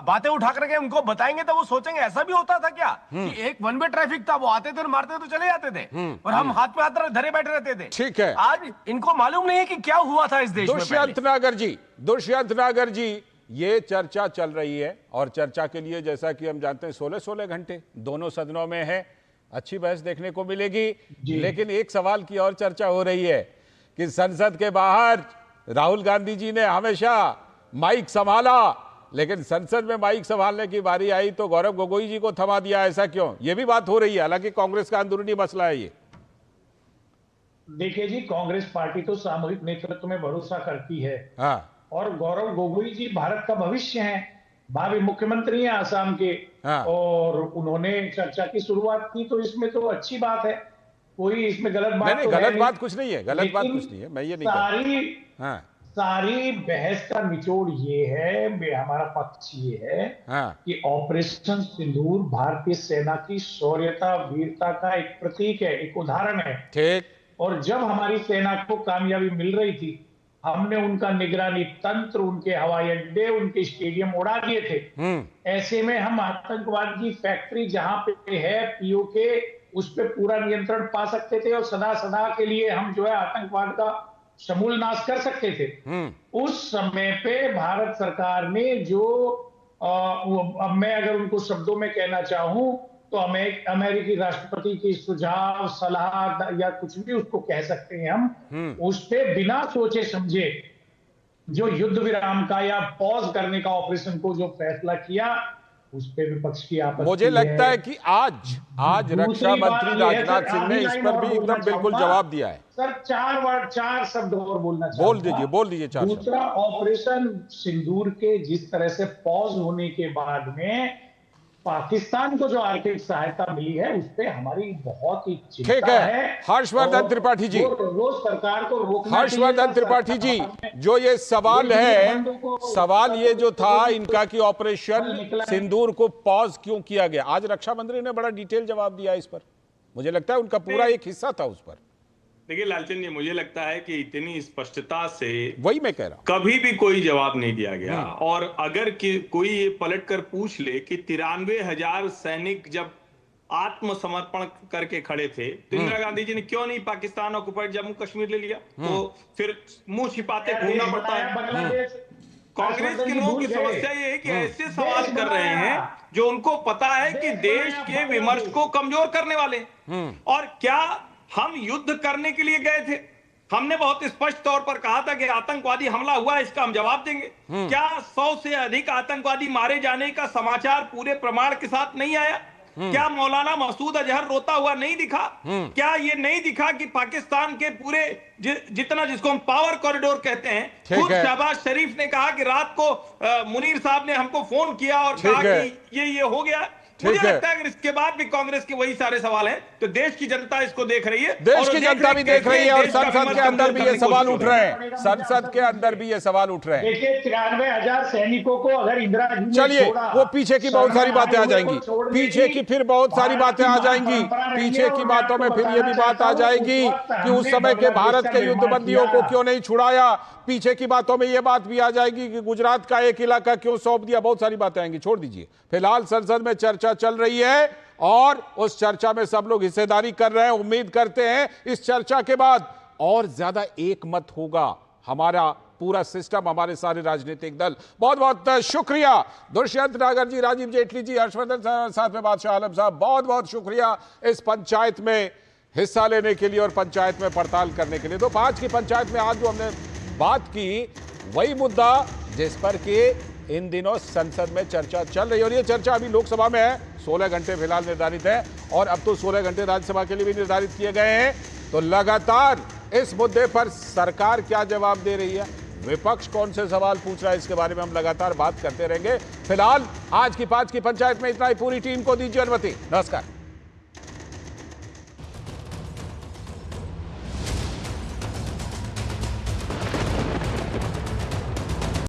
बातें उठा करके उनको बताएंगे तो वो सोचेंगे ऐसा भी होता था क्या कि एक वन वे ट्रैफिक था, वो आते थे और मारते तो चले जाते थे और हम हाथ पे हाथ धरे बैठे रहते थे। ठीक है, आज इनको मालूम नहीं है कि क्या हुआ था इस देश में। दुष्यंत नागर जी, ये चर्चा चल रही है और चर्चा के लिए जैसा कि हम जानते हैं 16-16 घंटे दोनों सदनों में है, अच्छी बहस देखने को मिलेगी। लेकिन एक सवाल की और चर्चा हो रही है कि संसद के बाहर राहुल गांधी जी ने हमेशा माइक संभाला, लेकिन संसद में माइक संभालने की बारी आई तो गौरव गोगोई जी को थमा दिया, ऐसा क्यों? ये भी बात हो रही है, हालांकि कांग्रेस का अंदरूनी मसला है ये। देखिए जी, कांग्रेस पार्टी तो सामूहिक नेतृत्व में भरोसा करती है। और गौरव गोगोई जी भारत का भविष्य हैं, भावी मुख्यमंत्री हैं आसाम के। और उन्होंने चर्चा की शुरुआत की, तो इसमें तो अच्छी बात है, कोई इसमें गलत बात नहीं, गलत बात कुछ नहीं है, गलत बात कुछ नहीं है, मैं ये नहीं कहता। सारी बहस का निचोड़ ये है, हमारा पक्ष ये है कि ऑपरेशन सिंदूर भारतीय सेना की शौर्यता, वीरता का एक प्रतीक है, एक उदाहरण है। ठीक। और जब हमारी सेना को कामयाबी मिल रही थी, हमने उनका निगरानी तंत्र, उनके हवाई अड्डे, उनके स्टेडियम उड़ा दिए थे। ऐसे में हम आतंकवाद की फैक्ट्री जहां पे है पीओके, उस पे पूरा नियंत्रण पा सकते थे और सदा सदा के लिए हम जो है आतंकवाद का समूल नाश कर सकते थे। उस समय पे भारत सरकार ने जो अब मैं अगर उनको शब्दों में कहना चाहूं तो अमेरिकी राष्ट्रपति की सुझाव, सलाह या कुछ भी उसको कह सकते हैं हम, उस पे बिना सोचे समझे जो युद्ध विराम का या पॉज करने का ऑपरेशन को जो फैसला किया, उस पे विपक्ष की आपत्ति। मुझे लगता है कि आज रक्षा मंत्री राजनाथ सिंह ने इस पर भी एकदम बिल्कुल जवाब दिया है। सर, चार शब्द और बोलना चाहूंगा। बोल दीजिए चार। दूसरा, ऑपरेशन सिंदूर के जिस तरह से पॉज होने के बाद में पाकिस्तान को जो आर्थिक सहायता मिली है, उस पे हमारी बहुत ही चिंता है। हर्षवर्धन त्रिपाठी जी, रोज सरकार को रोकना। हर्षवर्धन त्रिपाठी जी, जो ये सवाल है, सवाल ये जो था इनका कि ऑपरेशन सिंदूर को पॉज क्यों किया गया, आज रक्षा मंत्री ने बड़ा डिटेल जवाब दिया इस पर। मुझे लगता है उनका पूरा एक हिस्सा था उस पर। देखिए लालचंद जी, मुझे लगता है कि इतनी स्पष्टता से, वही मैं कह रहा हूं, कभी भी कोई जवाब नहीं दिया गया। और अगर कोई ये पलट कर पूछ ले कि 93,000 सैनिक जब आत्मसमर्पण करके खड़े थे तो इंदिरा गांधी जी ने क्यों नहीं पाकिस्तान ऑक्युपाइड जम्मू कश्मीर ले लिया? तो फिर मुंह छिपाते घूमना पड़ता है। कांग्रेस के लोगों की समस्या ये है कि ऐसे सवाल कर रहे हैं जो उनको पता है कि देश के विमर्श को कमजोर करने वाले। और क्या हम युद्ध करने के लिए गए थे? हमने बहुत स्पष्ट तौर पर कहा था कि आतंकवादी हमला हुआ है, इसका हम जवाब देंगे। क्या 100 से अधिक आतंकवादी मारे जाने का समाचार पूरे प्रमाण के साथ नहीं आया? क्या मौलाना मसूद अजहर रोता हुआ नहीं दिखा? क्या ये नहीं दिखा कि पाकिस्तान के पूरे जितना जिसको हम पावर कॉरिडोर कहते हैं, खुद शहबाज शरीफ ने कहा कि रात को मुनीर साहब ने हमको फोन किया और कहा कि ये हो गया। मुझे लगता है अगर इसके बाद भी कांग्रेस के वही सारे सवाल हैं तो देश की जनता इसको देख रही है, देश की जनता भी देख रही है और संसद के अंदर भी ये सवाल उठ रहे हैं, संसद के अंदर भी ये सवाल उठ रहे हैं। देखिए 93,000 सैनिकों को अगर इंदिरा जी ने चलिए छोड़ा, वो पीछे की बहुत सारी बातें आ जाएंगी, पीछे की फिर बहुत सारी बातें आ जाएंगी, पीछे की बातों में फिर ये भी बात आ जाएगी कि उस समय के भारत के युद्धबंदियों को क्यों नहीं छुड़ाया, पीछे की बातों में ये बात भी आ जाएगी कि गुजरात का एक इलाका क्यों सौंप दिया, बहुत सारी बातें आएंगी, छोड़ दीजिए। फिलहाल संसद में चर्चा चल रही है और उस चर्चा में सब लोग हिस्सेदारी कर रहे हैं। उम्मीद करते हैं इस चर्चा के बाद और ज्यादा एक मत होगा हमारा पूरा सिस्टम, हमारे सारे राजनीतिक दल। बहुत बहुत शुक्रिया दुष्यंत नागर जी, राजीव जेटली जी, हर्षवर्धन साथ में बादशाह आलम साहब, बहुत बहुत शुक्रिया इस पंचायत में हिस्सा लेने के लिए और पंचायत में पड़ताल करने के लिए। तो 5 की पंचायत में आज जो हमने बात की वही मुद्दा जिस पर कि इन दिनों संसद में चर्चा चल रही है और ये चर्चा अभी लोकसभा में है, 16 घंटे फिलहाल निर्धारित है और अब तो 16 घंटे राज्यसभा के लिए भी निर्धारित किए गए हैं। तो लगातार इस मुद्दे पर सरकार क्या जवाब दे रही है, विपक्ष कौन से सवाल पूछ रहा है, इसके बारे में हम लगातार बात करते रहेंगे। फिलहाल आज की 5 की पंचायत में इतना ही। पूरी टीम को दीजिए अनुमति। नमस्कार।